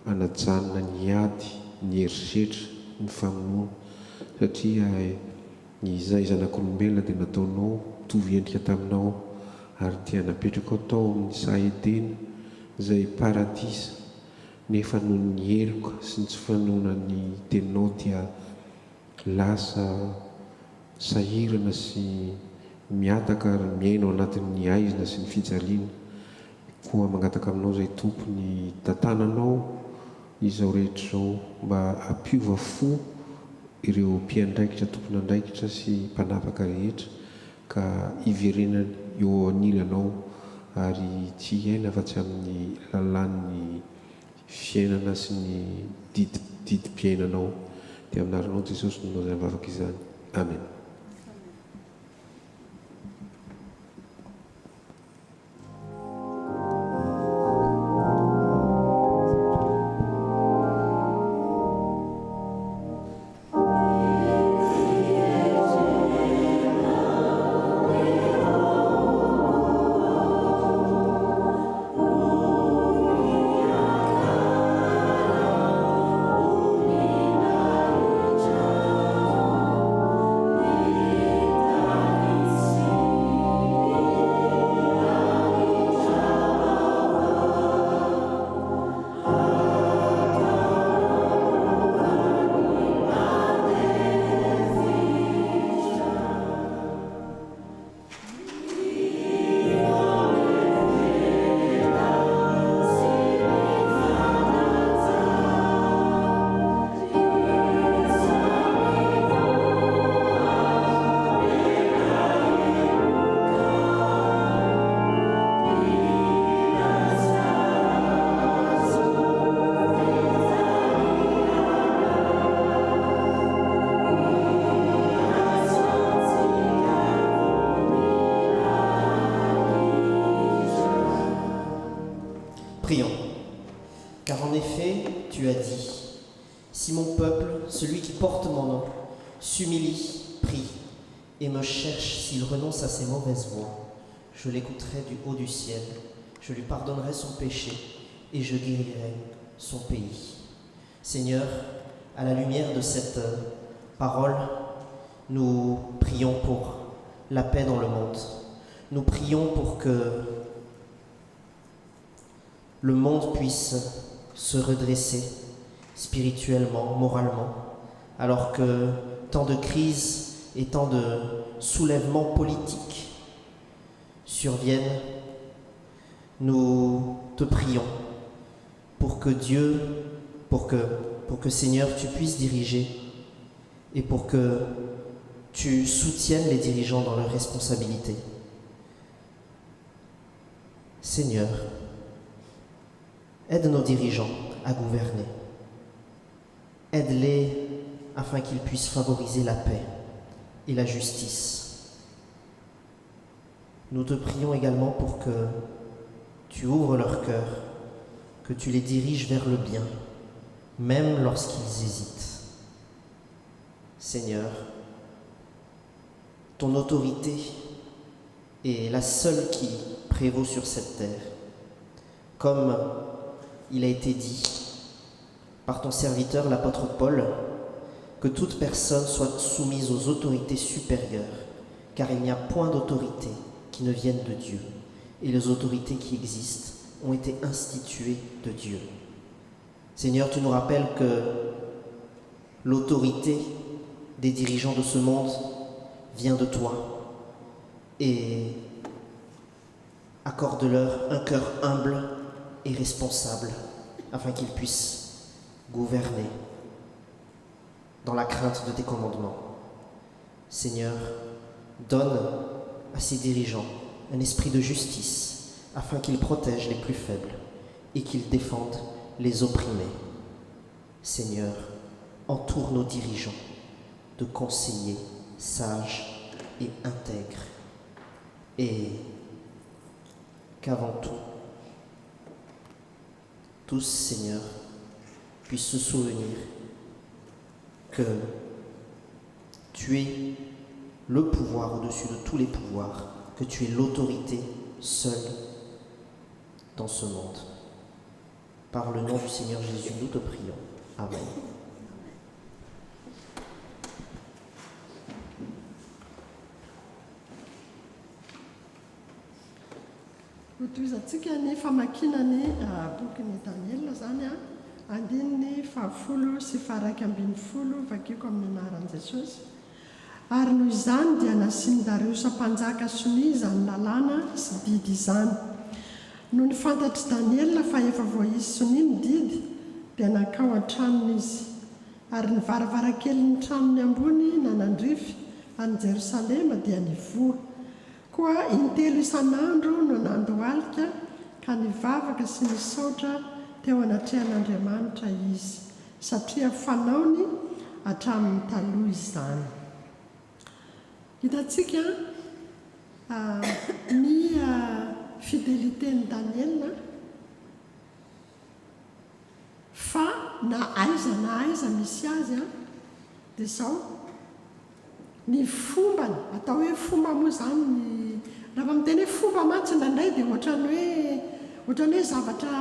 anajanona ny ady, ny herisetra, ny famonoana satria ny izay zanak'olombelona dia nataonao mitovy endrika taminao ary dia napetraka tao amin'ny sahetena izay paradisa nefa noho ny eloka sy ny tsy fanohana ny teninao dia lasa sahirana sy miataka ary miaino ao anatin'ny aizina sy ny fijaliana. Koa mangataka aminao zay Tompo ny tantananao izao rehetra izao mba hampiova fo ireo mpiandraikitra, tompon'andraikitra sy mpanapaka rehetra ka hiverenany eo anilanao ary tsy iaina fa tsy amin'ny lalàn'ny fiainana sy ny didim-piainanao. Dia aminaranao Jesosy no zay mivavaka izany. Amen. Prions. Car en effet, tu as dit, si mon peuple, celui qui porte mon nom, s'humilie, prie, et me cherche s'il renonce à ses mauvaises voies, je l'écouterai du haut du ciel, je lui pardonnerai son péché, et je guérirai son pays. Seigneur, à la lumière de cette parole, nous prions pour la paix dans le monde. Nous prions pour que le monde puisse se redresser spirituellement, moralement, alors que tant de crises et tant de soulèvements politiques surviennent. Nous te prions pour que Dieu, pour que Seigneur, tu puisses diriger et pour que tu soutiennes les dirigeants dans leurs responsabilités. Seigneur, aide nos dirigeants à gouverner. Aide-les afin qu'ils puissent favoriser la paix et la justice. Nous te prions également pour que tu ouvres leur cœur, que tu les diriges vers le bien, même lorsqu'ils hésitent. Seigneur, ton autorité est la seule qui prévaut sur cette terre. Comme il a été dit par ton serviteur l'apôtre Paul, que toute personne soit soumise aux autorités supérieures, car il n'y a point d'autorité qui ne vienne de Dieu, et les autorités qui existent ont été instituées de Dieu. Seigneur, tu nous rappelles que l'autorité des dirigeants de ce monde vient de toi, et accorde-leur un cœur humble et responsable, afin qu'ils puissent gouverner dans la crainte de tes commandements. Seigneur, donne à ces dirigeants un esprit de justice, afin qu'ils protègent les plus faibles et qu'ils défendent les opprimés. Seigneur, entoure nos dirigeants de conseillers sages et intègres, et qu'avant tout, tous, Seigneur, puissent se souvenir que tu es le pouvoir au-dessus de tous les pouvoirs, que tu es l'autorité seule dans ce monde. Par le nom du Seigneur Jésus, nous te prions. Amen. Hotoizantsika ny famakinany bokyny Daniel zany andininy 10 sy 120 vakiako amin'ny anaran'i Jesosy. Ary noho izany dia nasiany Darios mpanjaka soni izany lalàna sy didy izany. No ny fantatry Daniel fa efa voaisy soni ny didy dia nakao an-tranony izy. Ary ny varavarankelin'ny tranony ambony nanandrify any Jerosalema dia nivoha. koa intelo isan'andro no nandohalika ka nivavaka sy nisaotra teo anatrehan'Andriamanitra izy satria fanaony hatramin'ny taloha izany. Hitantsika ny fidélité-ny Daniel fa na aiza misy azy dia zao ny fombany atao hoe fomba moa zany raha miteny hoe fomba mantsy ndraindray dia ohatran'ny hoe zavatra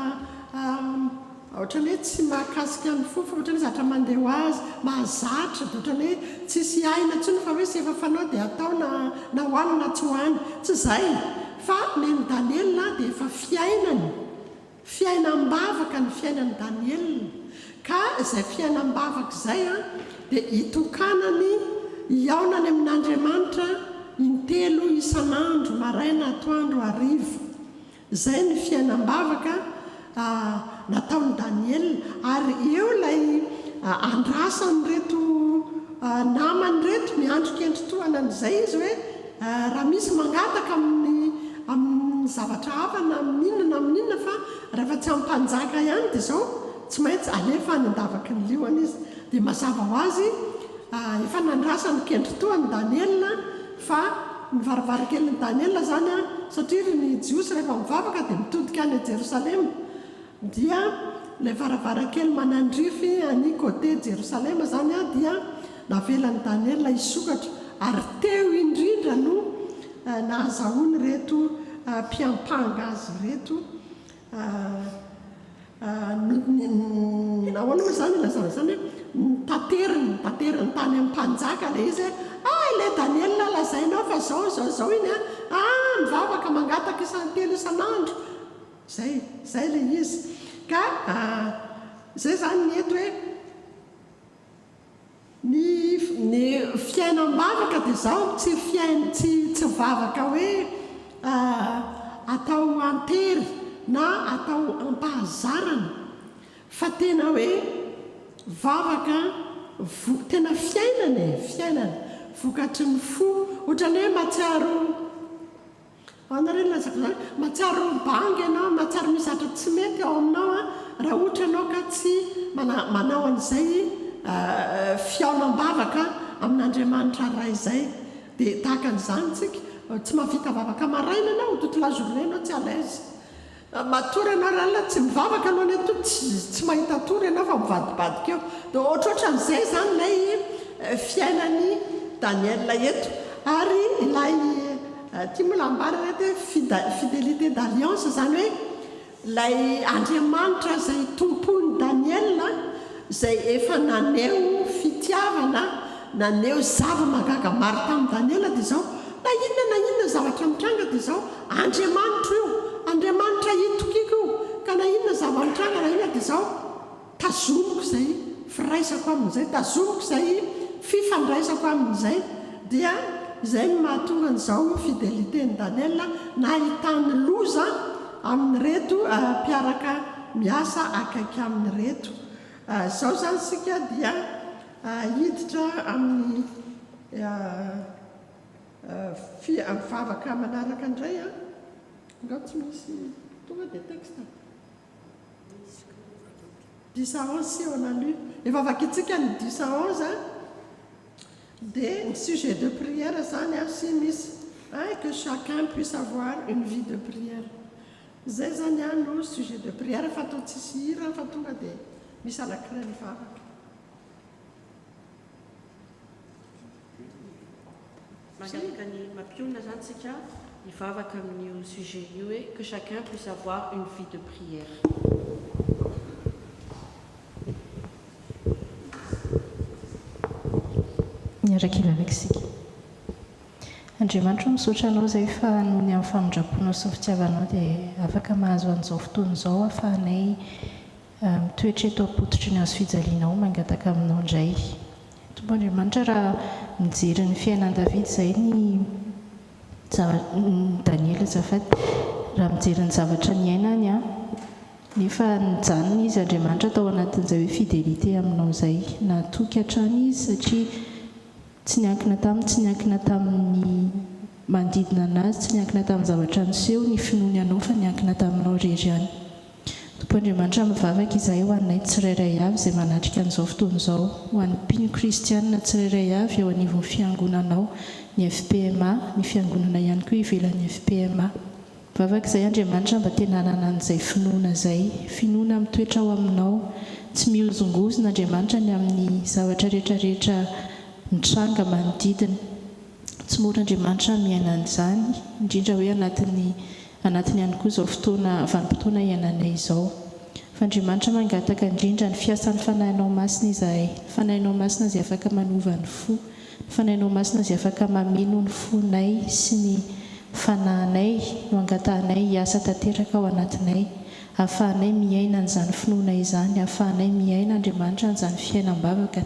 ohatran'ny hoe tsy mahakasika ny fo fa ohatran'ny hoe zavatra mandeha ho azy mahazatra dia ohatran'ny hoe tsisy aina ntsony fa hoe sy efa fanao dia atao na hoany na tsy hoany tsy izay fa neny Daniel dia efa fiainam-bavaka ny fiainan'ny Daniel ka izay fiainam-bavaka izay dia hitokanany iaonany amin'Andriamanitra intelo isan'andro maraina atoandro hariva. Izay ny fiainam-bavaka nataon'ny Daniel ary eo ilay andrasany reto namany reto miandro kendri-toana an'izay izy hoe raha misy mangataka amin'ny zavatra hafa na amin'inona fa rehefa tsy ampanjaka ihany dia zao tsy maintsy alefa nandavaky ny lioana izy dia mazava ho azy efa nandrasany kendri-toany Daniel fa ny varavarankelin'ny Daniel zany satria ny jiosy rehefa mivavaka dia mitodika any Jerosalema dia ilay varavarankely manandrify any côté Jerosalema zany dia navelan'ny Daniel isokatra ary teo indrindra no nahazahoany reto mpiampanga azy reto nahoana moa zany lazana zany hoe tateriny tany amin'ny mpanjaka ilay izy ilay Daniel lazainao fa zao iny mivavaka mangataka isantelo isan'andro zay ilay izy ka zay zany ny eto hoe ny fiainam-bavaka dia zao tsy vavaka hoe atao antery na atao ampahazarana fa tena hoe vavaka tena fiainana vokatry ny fo ohatran'ny hoe matsiaro bangy ianao matsiaro misatra tsy mety ao aminao raha ohatra ianao ka tsy manao an'izay fiaonam-bavaka amin'Andriamanitra ray izay dia tahaka an'izany tsika tsy mahavita vavaka maraina ianao toute la journée ianao tsy alaise matory ianao raha tsy mivavaka aloha ny eto tsy mahita tory ianao fa mivadibadika eo dia ohatrohatran'izay zany ilay fiainany Daniel eto ary ilay tia moa lambary reto hoe fidélité d'alliance zany hoe ilay Andriamanitra izay tompony Daniel izay efa naneo fitiavana naneo zava-magaga maro tamin'ny Daniel dia zao na inona zavatra mitranga dia zao Andriamanitra hitokiko io ka na inona zava-mitranga na inona dia zao tazomiko izay firaisako amin'izay tazomiko izay fifandraisako amin'izay dia izay ny mahatonga an'izao fidélité-ny Daniel nahitany loza amin'ny reto mpiaraka miasa akaiky amin'ny reto zao zany sika dia hiditra amin'ny mivavaka manaraka indray nga tsy misy tonga dia texte 10-11 si on a lu efa vakitsika ny 10-11 dia ny sujet de prière zany sy misy que chacun puisse avoir une vie de prière zay zany no sujet de prière fa atao tsisy hira fa tonga dia misy anankiray mivavaka magalaka ny mampiona zany tsika hivavaka amin'io sujet io hoe que chacun puisse avoir une vie de prière. Miaraka ilavaka isika. Andriamanitra misaotra anao izay fa noho ny amin'ny famindraponao sy fitiavanao dia afaka mahazo an'izao fotoana izao ahafahanay mitoetra eto am-pototry ny azo fijalianao mangataka aminao indray. Tompo Andriamanitra raha mijery ny fiainan'i David izay ny Daniel azafady raha mijery ny zavatra ny ainany nefa nijanona izy Andriamanitra tao anatin'izay hoe fidélité aminao izay natoky hatrany izy satria tsy niankina tamin'ny manodidina anazy tsy niankina tamin'ny zavatra niseho ny finoany ianao fa niankina taminao rery any. Tompo Andriamanitra mivavaka izahay ho anay tsirairay avy izay manatrika an'izao fotoana izao, ho an'ny mpino kristianina tsirairay avy eo anivon'ny fiangonanao ny FPMA, ny fiangonana ihany koa ivelan'ny FPMA. Mivavaka izay Andriamanitra mba tena hanana an'izay finoana izay, finoana mitoetra ao aminao, tsy miozongozona Andriamanitra ny amin'ny zavatra rehetrarehetra mitranga manodidina. Tsy mora Andriamanitra miaina an'izany, indrindra hoe anatiny ihany koa izao fotoana vanim-potoana iainanay izao. Fa Andriamanitra mangataka indrindra ny fiasan'ny fanahinao masina izahay, fanahinao masina izay afaka manova ny fo, fanahinao masina izay afaka mameno ny fonay sy ny fanahinay no angatahanay hiasa tanteraka ao anatinay, ahafahanay miaina an'izany finoana izany, ahafahanay miaina Andriamanitra an'izany fiainam-bavaka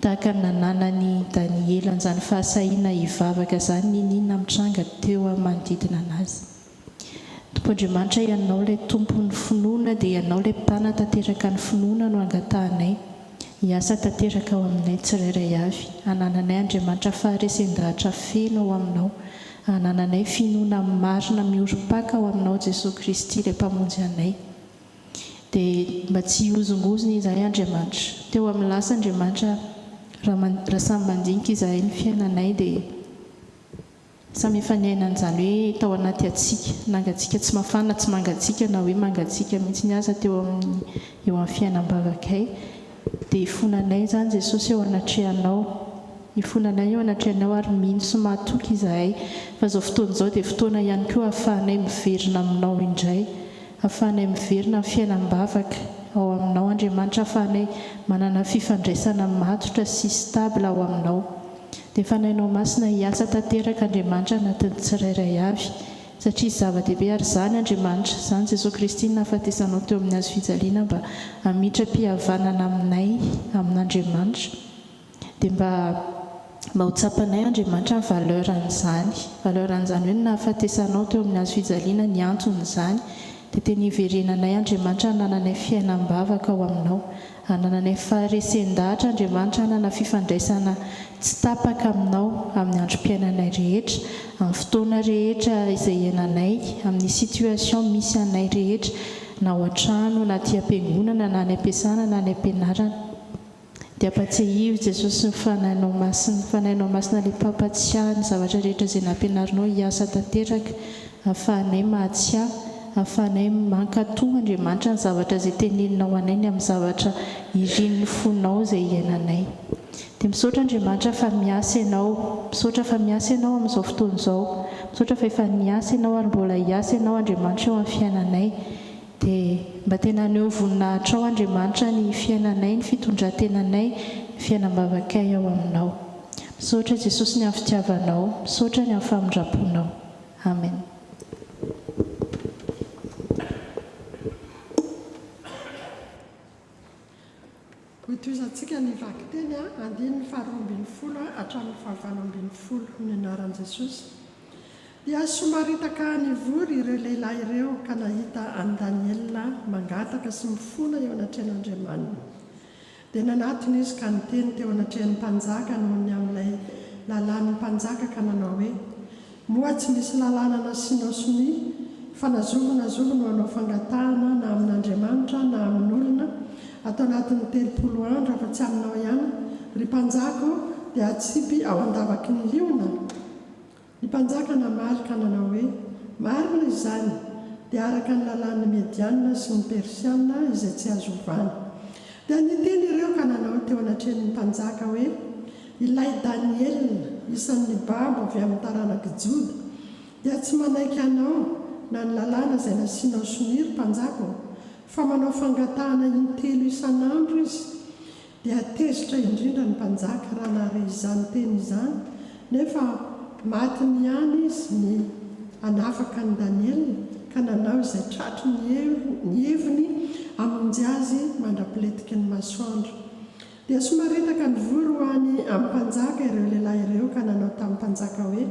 tahaka ny nananany Daniely an'izany fahasahiana hivavaka izany ninina mitranga teo amin'ny manodidina anazy. Tompo Andriamanitra, ianao ilay tompon'ny finoana dia ianao ilay mpana tanteraka ny finoana no angatahanay hiasa tanteraka ao aminay tsirairay avy. Hanananay Andriamanitra faharesen-dahatra feno ao aminao, hanananay finoana marina mioro-paka ao aminao Jesosy Kristy ilay mpamonjy anay. Dia mba tsy hiozongozona izahay Andriamanitra, teo amin'ny lasa Andriamanitra raha samy mandinika izahay ny fiainanay dia samy efa niaina an'izany hoe tao anaty atsika, nangatsika tsy mafana tsy mangatsika na hoe mangatsika mihitsy ny aza eo amin'ny fiainam-bavakay. Dia ifonanay izany Jesosy eo anatrehanao, ifonanay eo anatrehanao ary mino sy mahatoky izahay. Fa izao fotoana izao dia fotoana ihany koa ahafahanay miverina aminao indray, ahafahanay miverina amin'ny fiainam-bavaka ao aminao Andriamanitra, ahafahanay manana fifandraisana matotra sy stabila ao aminao. Dia fanahinao masina hiasa tanteraka Andriamanitra anatin'ny tsirairay avy, satria zava-dehibe ary izany Andriamanitra, izany Jesosy Kristy nahafatesanao teo amin'ny hazo fijaliana mba hamiditra mpihavanana aminay amin'Andriamanitra. Dia mba ho tsapanay Andriamanitra ny valeuran'izany hoe nahafatesanao teo amin'ny hazo fijaliana ny anton'izany. Dia teny hiverenanay Andriamanitra hanananay fiainam-bavaka ao aminao, hanananay faharesen-dahatra Andriamanitra, hanana fifandraisana tsy tapaka aminao amin'ny androm-piainanay rehetra, amin'ny fotoana rehetra izay iainanay, amin'ny situation misy anay rehetra, na ao an-trano na aty am-piangonana na any am-piasana na any am-pianarana. Dia ampatsiahivo Jesosy ny fanahinao masina ilay mpampatsiahy ny zavatra rehetra izay nampianarinao hiasa tanteraka, ahafahanay mahatsiahy, ahafahanay mankatoa Andriamanitra ny zavatra izay teneninao anay ny amin'ny zavatra irin'ny fonao izay iainanay. Dia misaotra Andriamanitra fa miasa ianao, misaotra fa miasa ianao amin'izao fotoana izao, misaotra fa efa niasa ianao ary mbola hiasa ianao Andriamanitra eo amin'ny fiainanay. Dia mba tena haneo voninahitra ao Andriamanitra ny fiainanay, ny fitondrantenanay, ny fiainam-bavakay ao aminao. Misaotra Jesosy ny amin'ny fitiavanao, misaotra ny amin'ny famindraponao. Amen. Hotoizantsika ny vaky teny andiny 12 hatramin'ny 12 ny anaran'i Jesosy. Dia somaritaka ny vory ireo lehilahy ireo ka nahita an'i Daniela mangataka sy mifona eo anatrehan'Andriamanitra. Dia nanatony izy ka niteny teo anatrehan'ny mpanjaka noho ny amin'ilay lalàn'ny mpanjaka ka nanao hoe: moa tsy misy lalàna nasinao soni fa nazovona no hanao fangatahana na amin'Andriamanitra na amin'olona atao anatin'ny 30 andro fa tsy aminao ihany. Ry mpanjako dia atsipy ao andavaky ny liona. Ny mpanjaka namaly ka nanao hoe: marina izany, dia araka ny lalàn'ny Mediana sy ny Persiana izay tsy azo ovana. Dia niteny ireo ka nanao teo anatrehan'ny mpanjaka hoe: ilay Daniel isan'ny babo avy amin'ny taranaka Joda dia tsy manaiky anao na ny lalàna izay nasianao soniry mpanjako, fa manao fangatahana intelo isan'andro izy. Dia tezitra indrindra ny mpanjaka raha nare izany teny izany, nefa maty ny ihany izy ny anafaka ny Daniel ka nanao izay tratry ny heviny hamonjy azy mandra-piletika ny masoandro. Dia somaritaka ny vory ho any amin'ny mpanjaka ireo lehilahy ireo ka nanao tamin'ny mpanjaka hoe: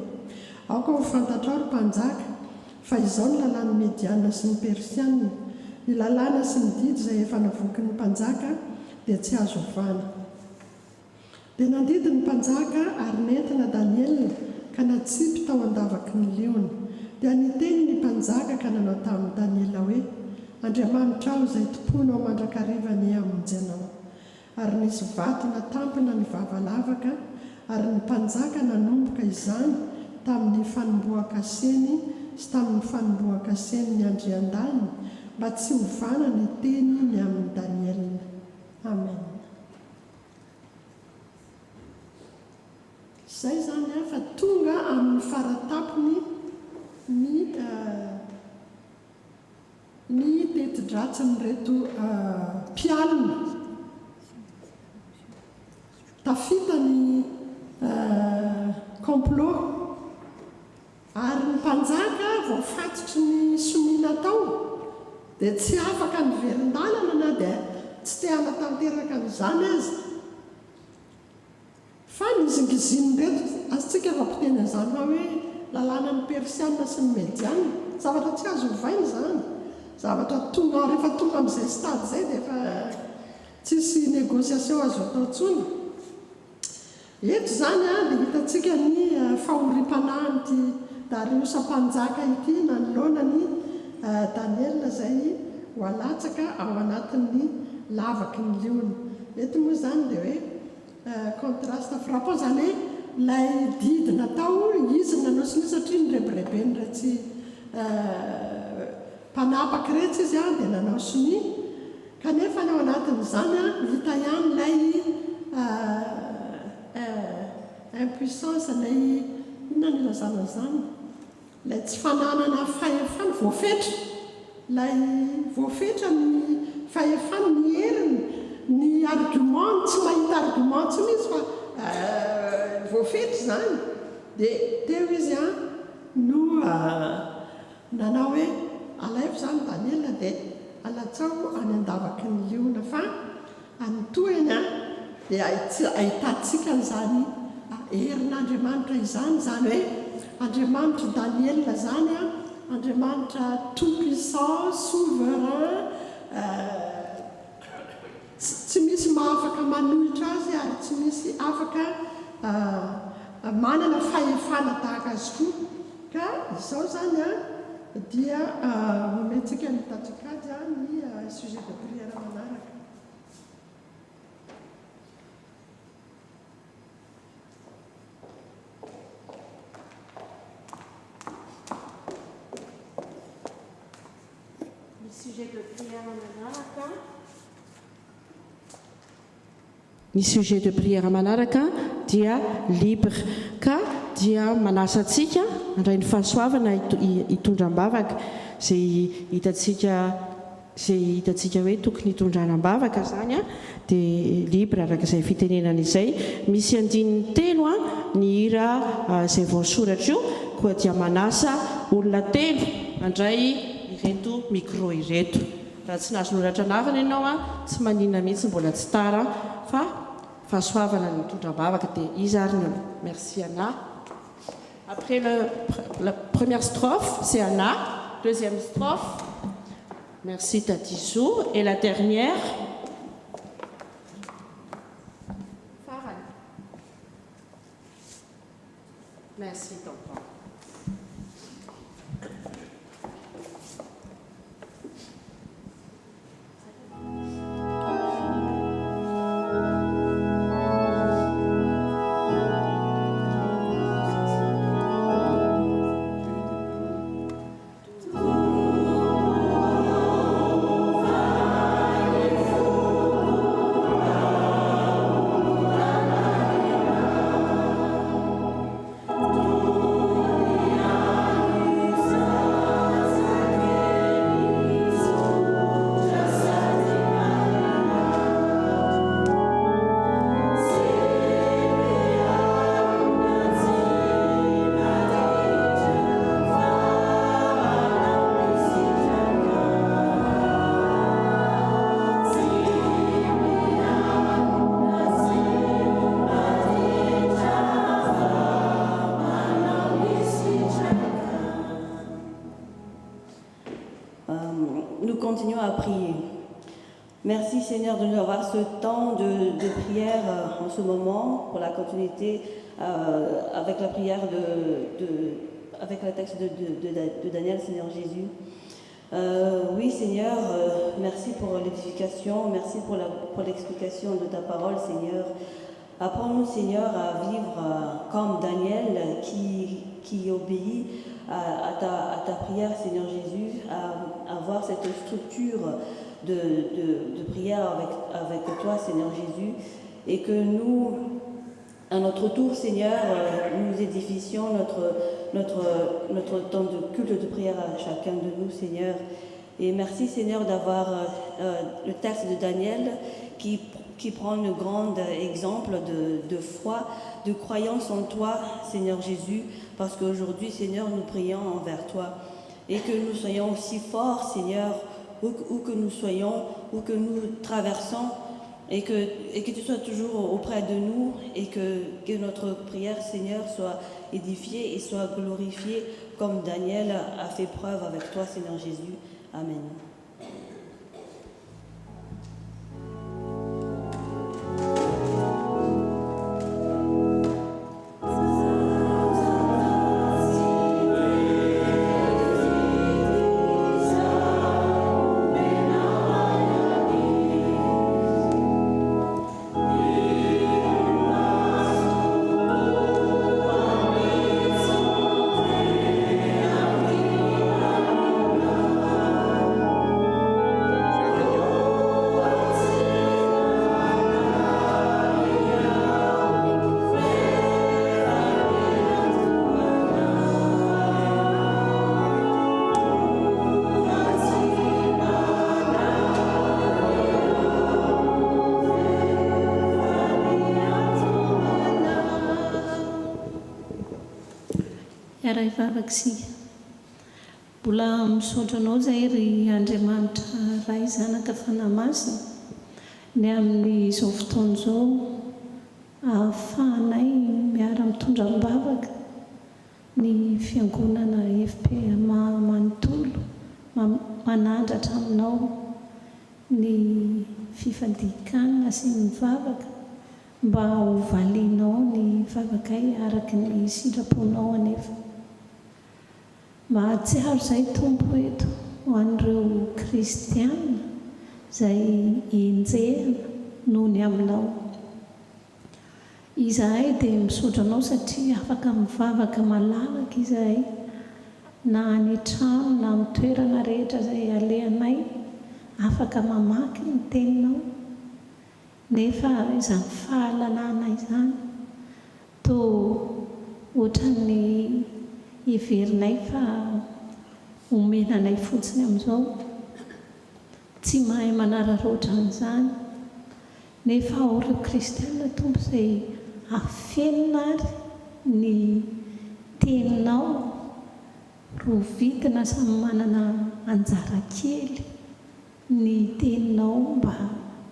aoka ho fantatrao ry mpanjaka fa izao ny lalàn'ny Mediana sy ny Persiana, ny lalàna sy ny didy izay efa navoky ny mpanjaka dia tsy azo ovana. Dia nandidy ny mpanjaka ary nentina Daniel ka natsipy tao andavaky ny leona dia niteny ny mpanjaka ka nanao tamin'ny Daniela hoe Andriamanitra aho izay tomponao mandrakarivany amonjy anao. Ary nisy vato natampina ny vavalavaka ary ny mpanjaka nanomboka izany tamin'ny fanomboakaseny sy tamin'ny fanomboakaseny ny andrian-daniny mba tsy hovana ny teny ny amin'ny Daniela. Amen. Izay zany fa tonga amin'ny faratapony ny teti-dratsin'reto mpialina. Tafita ny complot ary ny mpanjaka voafatotry ny somiana tao dia tsy afaka ny verin-dalana na dia tsy te hanatanteraka n'izany azy fa nizingiziny reto azontsika vampiteny an'izany fa hoe lalàna ny persiana sy ny mediana zavatra tsy azo hovaina zany, zavatra tonga rehefa tonga amin'izay stade izay dia efa tsisy négociation azo atao ntsony. Eto zany dia hitantsika ny fahorim-panahin'ity Darius mpanjaka ity nanoloana ny Daniela izay ho alatsaka ao anatin'ny lavaky ny leona. Eto moa zany dia hoe contraste frappant zany hoe ilay didy natao izy nanao siny satria nyrebirebeny retsy mpanapaka retsy izy dia nanao siny kanefa ny ao anatin'izany hita ihany ilay impuissance ilay inona ny ilazana zany ilay tsy fananana fahefana voafetra ilay voafetra ny fahefana ny heriny ny argument tsy mahita argument tsy misy fa voafetra zany dia teo izy no nanao hoe alaiko zany Daniela dia alatsao any andavaky ny leona fa anytoeny dia ahitantsika n'izany herin'Andriamanitra izany zany hoe Andriamanitra Daniela zany Andriamanitra tout puissant souverain tsy misy mahafaka manolotra azy ary tsy misy afaka manana fahefana tahaka azy koa ka izao zany dia omentsika mitatsikady ny sujet de prière manaraka. Ny sujet de prière manaraka dia libre ka dia manasa antsika handray ny fahasoavana hitondram-bavaka zay hitantsika hoe tokony hitondranam-bavaka zany dia libre araka izay fitenenana izay. Misy andininy telo ny hira izay voasoratra io koa dia manasa olona telo handray ireto micro ireto. Raha tsy nazo noratra navana ianao tsy manina mihitsy mbola tsy tara fa fahasoavana ny hitondram-bavaka dia izy ary ny merci Anna. Après la première strophe, c'est Anna. Deuxième strophe, merci Tatizou. Et la dernière, Farhan. Merci tonton. Merci Seigneur de nous avoir ce temps de prière en ce moment pour la continuité avec la prière avec le texte de Daniel, Seigneur Jésus. Oui Seigneur, merci pour l'édification, merci pour l'explication de ta parole Seigneur. Apprends-nous Seigneur à vivre comme Daniel qui obéit à ta prière Seigneur Jésus, à avoir cette structure de prière avec toi Seigneur Jésus, et que nous, à notre tour Seigneur, nous édificions notre temps de culte de prière à chacun de nous Seigneur. Et merci Seigneur d'avoir le texte de Daniel qui prend un grand exemple de foi, de croyance en toi Seigneur Jésus, parce qu'aujourd'hui Seigneur nous prions envers toi, et que nous soyons aussi forts Seigneur, où que nous soyons, où que nous traversons, et que tu sois toujours auprès de nous, et que notre prière Seigneur soit édifiée et soit glorifiée comme Daniel a fait preuve avec toi Seigneur Jésus. Amen. Iara ivavaksika mbola misaotra anao zay ry Andriamanitra ray zanaka fanahy masina ny amin'izao fotoana izao ahafahanay miara mitondra mibavaka ny fiangonana FPMA manontolo manandratra aminao ny fifadikanana sy ny mivavaka mba hovalianao ny vavakay araka ny sitraponao anefa. Mahatsiaro izay tompo eto ho an'ireo kristiana izay enjehana noho ny aminao. Izahay dia misaotra anao satria afaka mivavaka malalaka izahay na any trano na amin'ny toerana rehetra izay alehanay, afaka mamaky ny teninao. Nefa izany fahalalana izany toa ohatran'ny iverinay fa omenanay fotsiny amin'izao, tsy mahay manararoatra an'izany. Nefa ao ireo kristiana tompo izay afenina ary ny teninao, rovitina samy manana anjara kely ny teninao mba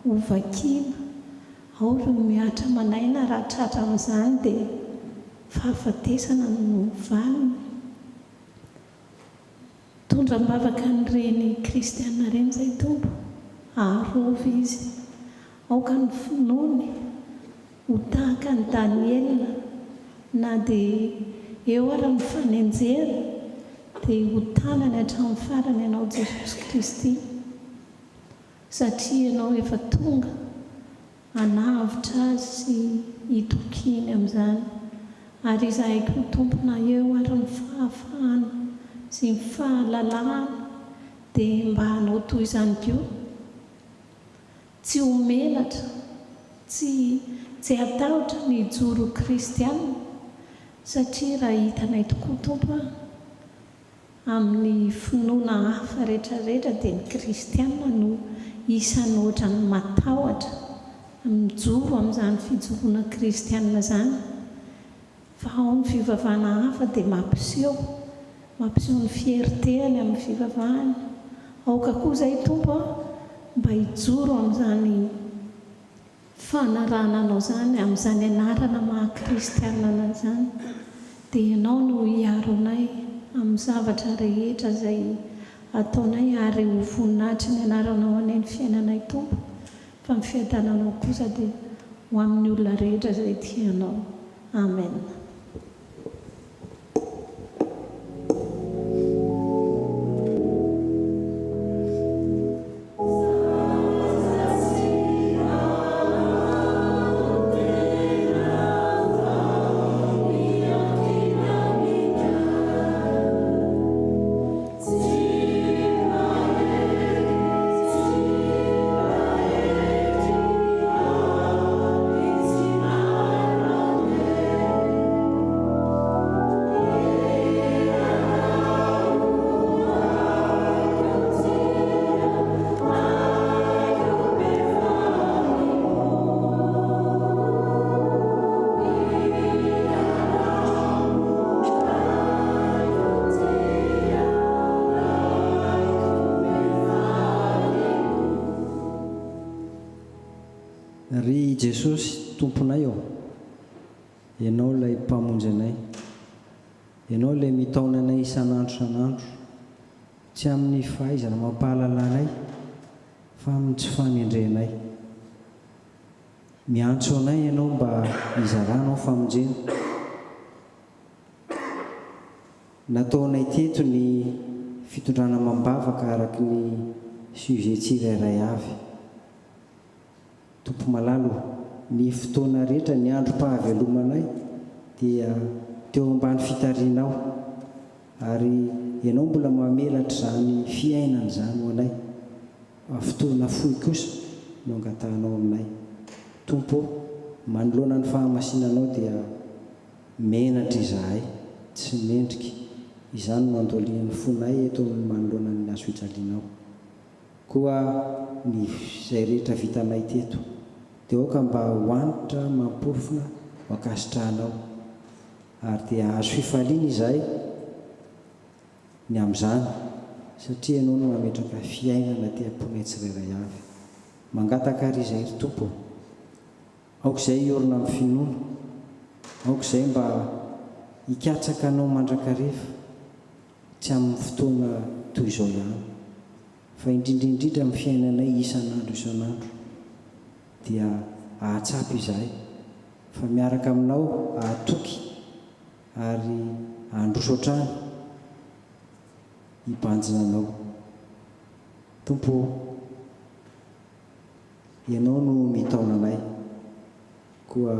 hovakiana. Ao ireo miatra manaina raha tratra amin'izany dia fahafatesana no valiny. Tondra mibavaka n'ireny kristiana ireny izay tompo, aharovy izy. Aoka ny finoany ho tahaka ny Daniela, na dia eo ara ny fanenjera dia ho tanany hatramin'ny farany ianao Jesosy Kristy, satria ianao efa tonga hanavitra azy sy hitokiny amin'izany. Ary izahay koa tompona eo ara ny fahafahana sy ny fahalalana dia mba hanao toy izany koa, tsy homenatra, tsy hatahotra ny hijoro kristiana, satria raha hitanay tokoa tompo amin'ny finoana hafa rehetrarehetra dia ny kristiana no isany ohatran'ny matahotra mijoro amin'izany fijoroana kristiana izany. Fa ao ny fivavahana hafa dia mampiseho ny fiertéany amin'ny fivavahana. Aoka koa izay tompo mba hijoro amin'izany fanarananao izany, amin'izany anarana maha-kristianina izany. Dia ianao no hiaro anay amin'ny zavatra rehetra izay ataonay ary ho voninahitry ny anaranao any amin'ny fiainanay tompo. fa ny fiadananao kosa dia ho amin'ny olona rehetra izay tianao. Amen. Ry Jesosy tomponay ao, ianao ilay mpamonjy anay, ianao ilay mitaona anay isan'andro isan'andro, tsy amin'ny fahaizana mampahalala anay fa amin'ny tsy fanendrenay. Miantso anay ianao mba hizaranao famonjena. Nataonay teto ny fitondrana mambavaka araky ny sujet tsirairay avy. Tompo malalo, ny fotoana rehetra ny androm-pahavelomanay dia teo ambany fitarianao, ary ianao mbola mamelatra izany fiainana izany ho anay. Fotoana fohy kosa no angatahanao aminay. Tompo, manoloana ny fahamasinanao dia menatra izahay, tsy mendrika. Izany no andolian'ny fonay eto amin'ny manoloana ny azo fijalianao. Koa ny izay rehetra vitanay teto dia aoka mba hoanitra mampofona makasitrahanao, ary dia azo fifaliana izahay ny amin'izany, satria ianao no mametraka fiainana te-ponay tsirairay avy. Mangataka ary izay ry Tompo, aoka izay hiorina amin'ny finoana, aoka izay mba hikatsaka anao mandrakariva, tsy amin'ny fotoana toy izao ihany, fa indrindraindrindra amin'ny fiainanay isan'andro isan'andro dia ahatsapy izahay, fa miaraka aminao ahatoky ary handroso hatrany hibanjina anao. Tompo, ianao no mitaona anay, koa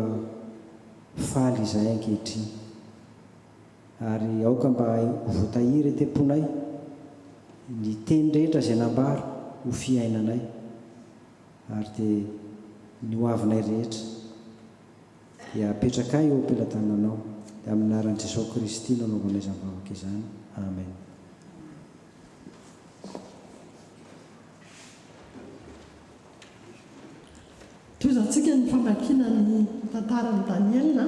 faly izahay ankehitriny, ary aoka mba voatahiry te-ponay ny teny rehetra izay nambara ho fiainanay, ary dia ny hoavinay rehetra dia apetraka eo am-pelatananao, dia amin'ny anaran'i Jesosy Kristy no anaovanay zava-vavaka izany. Amen. Tozantsika ny famakiana ny tantaran'i Daniel,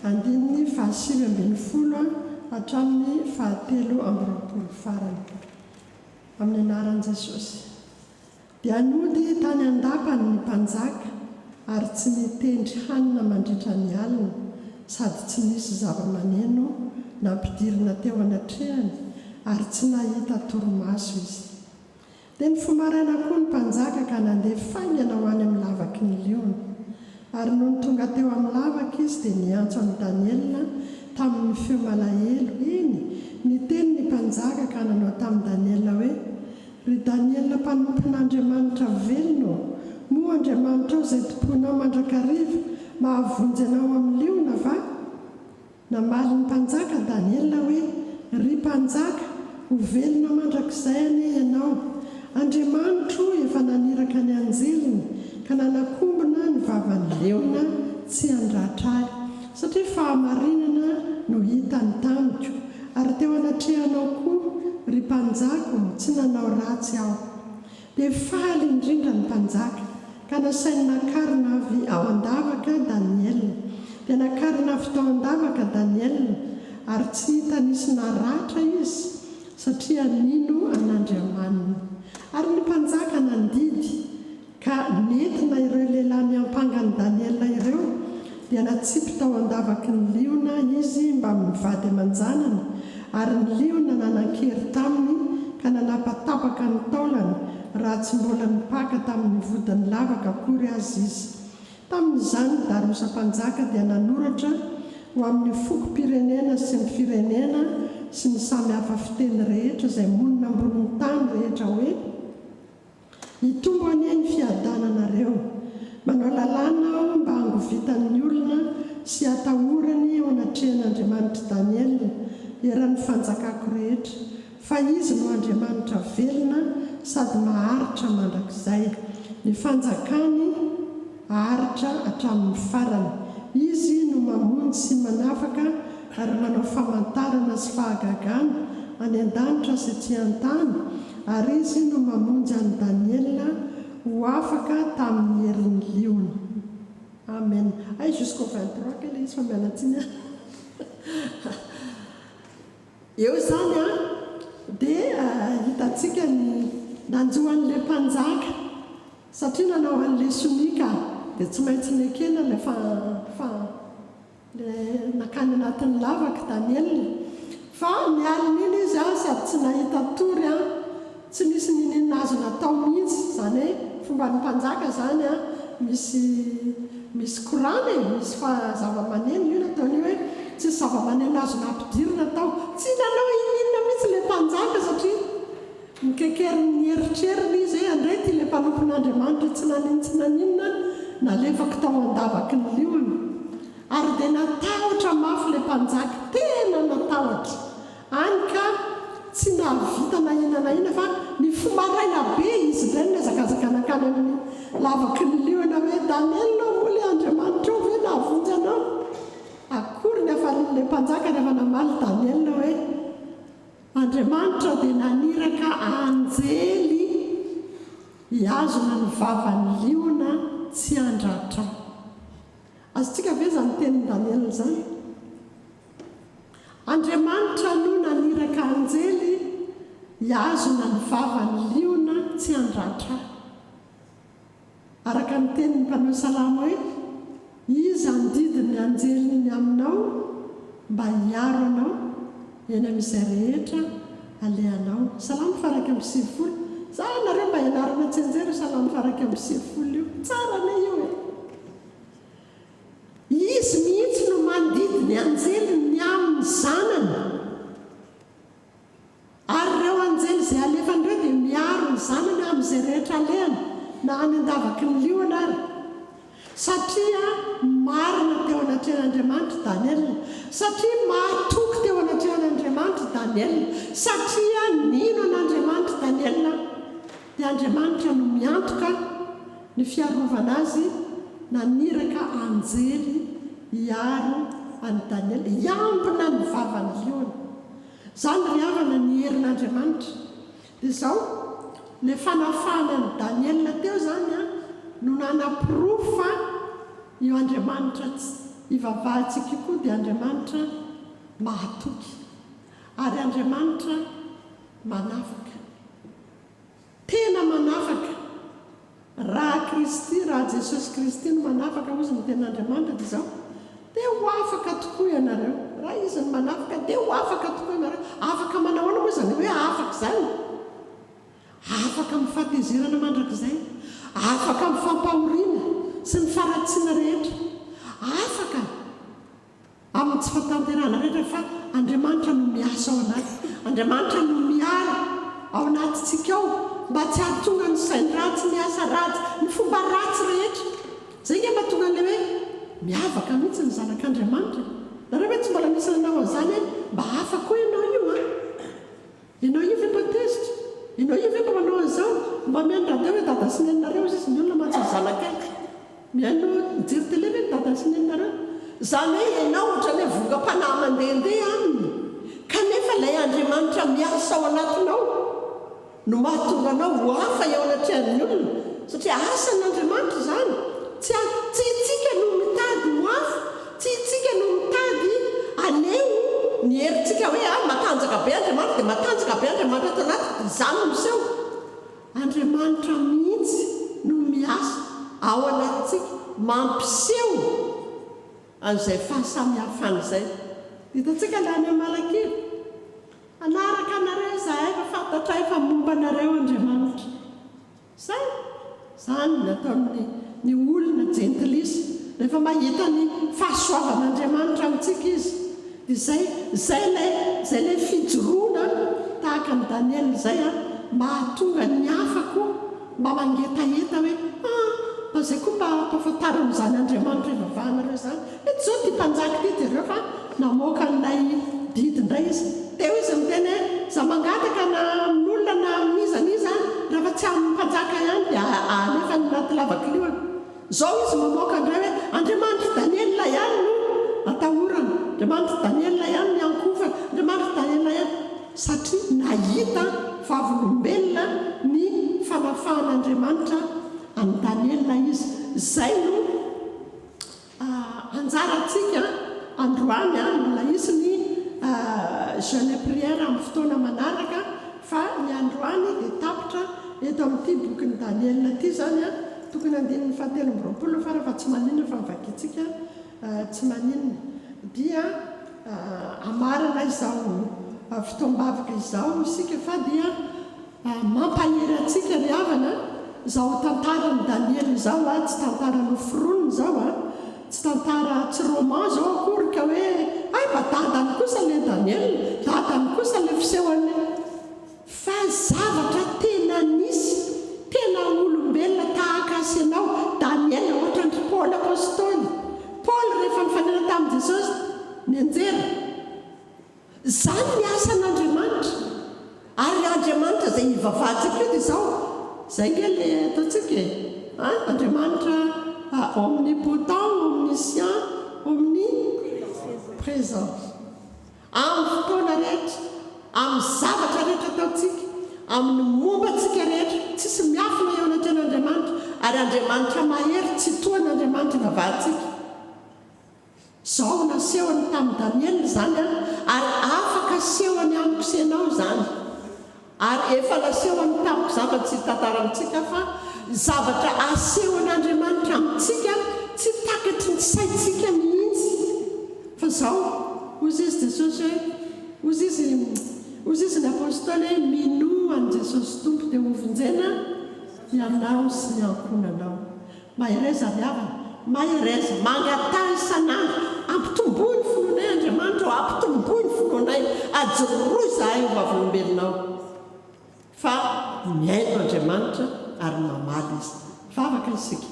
andininy 7:20 hatramin'ny 7:20 farany. Amin'ny anaran'i Jesosy. Dia nody tany andapany ny mpanjaka, ary tsy nitendry hanina mandritra ny alina, sady tsy nisy zava-maneno nampidirina teo anatrehany, ary tsy nahita torimaso izy. Dia nifomaraina koa ny mpanjaka ka nandeha faingana ho any amin'ny lavaky ny liona. Ary noho ny tonga teo amin'ny lavaka izy dia niantso an'i Daniel tamin'ny feo malahelo iny. Niteny ny mpanjaka ka nanao tamin'i Daniel hoe: ry Daniel, mpanompon'Andriamanitra velona, moa Andriamanitra ao izay tomponao mandrakariva, mahavonjy anao amin'ny liona va? Namaly ny mpanjaka Daniel hoe: ry mpanjaka, ho velona mandrakizay anie ianao. Andriamanitra efa naniraka ny anjeliny ka nanakombona ny vavan'ny leona tsy handratra ahy, satria fahamarinana no hitany tamiko. Ary teo anatrehanao koa, ry mpanjako, tsy nanao ratsy aho. Dia faly indrindra ny mpanjaka, ka nasainy nakarina avy ao an-davaka Daniel. Dia nakarina avy tao an-davaka Daniel, ary tsy hita nisy naratra izy, satria nino an'Andriamanina. Ary ny mpanjaka nandidy, ka nentina ireo lehilahy miampangany Daniel ireo, dia natsipy tao an-davaky ny liona izy mba mivady aman-janany. Ary ny liona nanan-kery taminy ka nanapatapaka ny taolany raha tsy mbola nipaka tamin'ny vodiny lavaka akory azy izy. Tamin'izany darosam-panjaka dia nanoratra ho amin'ny fokom-pirenena sy ny firenena sy ny samy hafa fiteny rehetra izay monina amboniny tany rehetra hoe hitombo anie ny fiadananareo, manao lalàna aho mba hangovitan'ny olona sy atahorany ao anatrehan'Andriamanitra Daniela eran'ny fanjakako rehetra, fa izy no Andriamanitra velona sady maharitra mandrakizay. Ny fanjakany aharitra hatramin'ny farany. Izy no mamonjy sy manafaka ary manao famantarana sy fahagagana any an-danitra sy aty an-tany, ary izy no mamonjy any Daniela ho afaka tamin'ny herin'ny liona. Amen. Ay, jusqu'au 23 que izy fa mialatsiny eo zany a dia hitantsika ny nanjoan'ilay mpanjaka satria nanao an'ilay sonika dia tsy maintsy nekena le nakany anatin'ny lavaka Daniela, fa nialina iny izy sady tsy nahita tory tsy misy ninina azo natao mihitsy, zany hoe fomba ny mpanjaka zany misy korana misy zava-maneno io nataony hoe tsy zava-maneno azo nampidirina tao, tsy nanao ininona mihitsy le mpanjaka satria mikekeriny eritreriny izy andray ty le mpanompon'Andriamanitra tsy naninona nalefako tao andavaky ny liona, ary dia natahotra mafy le mpanjaka, tena natahotra any ka tsy nahavita na ina fa ny fomaraina be izy ireny nezakazaka nakany amin'ny lavaky ny liona hoe Daniela moa le Andriamanitra eo ve nahavonjy anao. Akory ny afalin'le mpanjaka rehefa namaly Daniela hoe Andriamanitra dia naniraka anjely hiazona ny vavan'ny liona tsy andratra. Azontsika ve zany tenin'ny Daniela zany? Andriamanitra no naniraka anjely hiazona ny vavan'ny liona tsy andratra. Araka ny tenin'ny mpanao salama hoe izy andidiny anjeliny aminao mba hiaro anao eny amin'izay rehetra alehanao. Salamo faraka amin'ny 90. Za nareo mba hianarana tsenjero salamo faraka amin'ny 90 io tsara ne io e. Izy mihitsy no mandidiny anjeliny amin'ny zanany, ary reo anjely izay alefandreo dia miaro ny zanany amin'izay rehetra alehany na any andavaky ny liona ary, satria marina teo anatrehan'Andriamanitra Daniela, satria mahatoky teo anatrehan'Andriamanitra Daniela, satria nino an'Andriamanitra Daniela dia Andriamanitra no miantoka ny fiarovana azy, naniraka anjely hiaro any Daniela, hiambina ny vavan'ny liona. Zany ry havana ny herin'Andriamanitra. Dia izao le fanafana ny Daniela teo zany no nanapirofo fa io Andriamanitra ivavahantsika koa dia Andriamanitra mahatoky, ary Andriamanitra manafaka, tena manafaka. Raha Kristy, raha Jesosy Kristy no manafaka ozy ny ten'Andriamanitra dia izao dia ho afaka tokoa ianareo. Raha izy ny manafaka dia ho afaka tokoa ianareo. Afaka manahoana moa zany hoe afaka zany? Afaka mifatezerana mandrakizay, afaka mifampahoriana sy ny faratsiana rehetra, afaka amin'ny tsy fahatanterana rehetra, fa Andriamanitra no miasa ao anaty, Andriamanitra no miaro ao anatintsika ao mba tsy hahatonga ny sainy ratsy, ny asa ratsy, ny fomba ratsy rehetra. Zay nge mahatonga an'ilay hoe miavaka mihitsy ny zanak'Andriamanitra. Nareo hoe tsy mbola misy nanao an'izany mba hafa koa ianao io ianao io ve mba tezitra, ianao io ve mba manao an'izao, mba mihaino radio hoe dada sy neninareo izy ny olona mantsy zanakaiky, mihaino mijery tele ve dada sy neninareo. Zany hoe ianao ohatran'ny hoe vongam-panahy mandehandeha aminy, kanefa ilay Andriamanitra miasa ao anatinao no mahatonga anao ho hafa eo anatrehan'ny olona, satria asan'Andriamanitra zany. Tsy itsika no mitady ho hafa, tsy itsika no mitady aneo ny herintsika hoe matanjaka be Andriamanitra dia matanjaka be Andriamanitra ato anaty izany miseho. Andriamanitra mihitsy no miasa ao anatintsika mampiseho an'izay fahasamihafana izay. Hitantsika ilay any Malakila, anaraka anareo izahay fa fantatra efa momba anareo Andriamanitra. zay zany nataony ny olona jentilisa rehefa mahita ny fahasoavan'andriamanitra amintsika izy dia zay lay fijoroana tahaka ny Daniel zay mahatonga ny afako mba mangetaheta hoe zay koa mba ataofataranyzany Andriamanitra ivavahanareo zany ety zao ty mpanjaka ty ireo fa namoaka nilay didy indray izy teo izy miteny za mangataka na amin'olona na amin'izaniza rehefa tsy amin'ny mpanjaka ihany dia alefa ny naty lavakilioana zao izy mamoaka indray hoe Andriamanitra Daniel ihany no atahorana Andriamanitra Daniel ihany ny ankofa Andriamanitra Daniel ihany satria nahita vavolombelona ny famafahan'Andriamanitra amin'ny Daniel izy zay no anjarantsika androany mbola izy ny jeûne prière amin'ny fotoana manaraka fa ny androany dia tapitra eto amin'ity bokyny Daniel ity zany tokony andininy 7 fa tsy maninona fa mivakitsika tsy maninona dia amarana izao fotoam-bavaka izao isika fa dia mampahery atsika ry havana zao tantarany Daniel izao tsy tantara nofroniny zao tsy tantara tsy roman zao akory ka hoe mba dadany kosa le Daniel dadany kosa le fisehoany fa zavatra tena nisy tena olombelona tahaka asenao Daniel ohatran'ny Paul apôstôly Paul rehefa mifanena tamin'i Jesosy ny anjera zany ny asan'Andriamanitra ary Andriamanitra zay ivavahantsika io dia zao zay nge le ataontsika Andriamanitra omnipotent omniscient omniprésent amin'ny fotoana rehetra amin'ny zavatra rehetra ataontsika amin'ny mombantsika rehetra tsisy miafina eo anatin'Andriamanitra ary Andriamanitra mahery tsy toan'Andriamanitra ivavahantsika zao nasehony tamin'ny Daniel zany ary afaka sehony amiko senao zany ary efa nasehony tamiko zavatra tsy tantara amintsika fa zavatra asehon'Andriamanitra amintsika tsy takatry ny saitsika mihitsy fa zao ozy izy Jesosy hoe ozy izy ny apôstôly hoe mino any Jesosy tompo dia ovonjena ianao sy ny ankonanao mahereza ny havana mahereza mangatah isanandro ampitomboy ny fononay Andriamanitra ampitomboy ny fononay ajoroy zahay ho vavolombelonao fa miaino Andriamanitra ary mamaly izy vavaka isika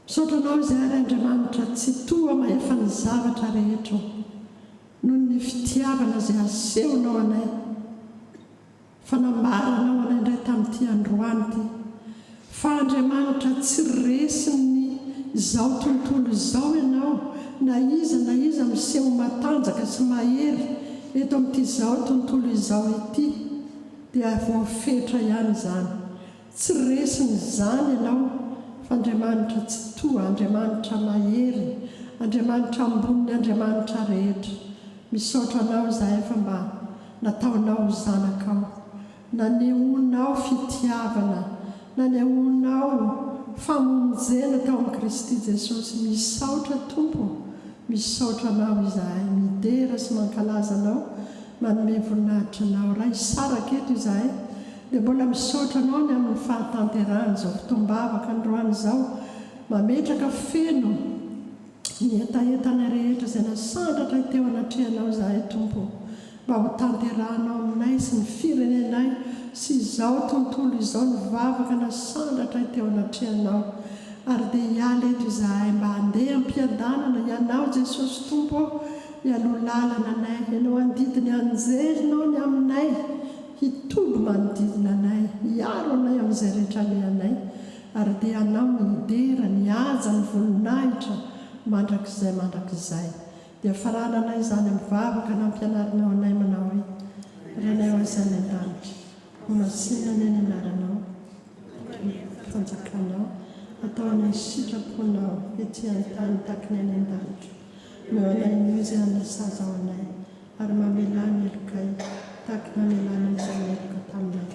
misaotranao izay ary Andriamanitra tsy toa maefa ny zavatra rehetra noho ny fitiavana izay asehonao anay fanambaranao anay indray tamin'ity androany ity fa Andriamanitra tsy resiny izao tontolo izao ianao na iza miseho matanjaka sy mahery eto amin'ity izao tontolo izao ity dia voafetra ihany zany tsy resiny zany ianao fa Andriamanitra tsy toa Andriamanitra mahery Andriamanitra amboniny Andriamanitra rehetra misaotra anao izahay fa mba nataonao zanakao nanehonao fitiavana nanehonao famonjena tao amin'ny Kristy Jesosy misaotra tompo misaotra anao izahay midera sy mankalaza anao manome voninahitra anao raha isaraka eto izahay dia mbola misaotra anao ny amin'ny fahatanterahany zao fotoam-bavaka androany zao mametraka feno ny etaetana rehetra izay nasandratra teo anatrehanao izahay tompo mba ho tanterahanao aminay sy ny firenenay sy izao tontolo izao ny vavaka nasandratra teo anatrehanao ary dia hiala eto izahay mba handeha ampiadanana ianao Jesosy tompo ialolalana anay ianao andidiny anjelinao ny aminay hitoby manodidina anay hiaro anay amin'izay rehetra lehanay ary dia anao midera ny aja ny voninahitra mandrakizay dia farananay zany mivavaka nampianarinao anay manao hoe ranay oazany an-danitra homasinany any anaranao fanjakanao atao anay sitraponao ety an-tany takiny any an-danitra meo anay niozy anasaza ao anay ary mamelany elokay takiny mamelany izay eloka taminay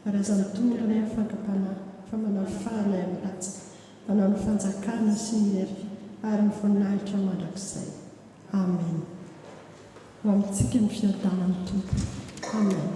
ary aza mitondra ny fankapanahy fa manao fahanay amin'ny latsika manao ny fanjakana sy ny hery ary ny voninahitra mandrakizay amen ho amintsika ny fiadanany tompo amen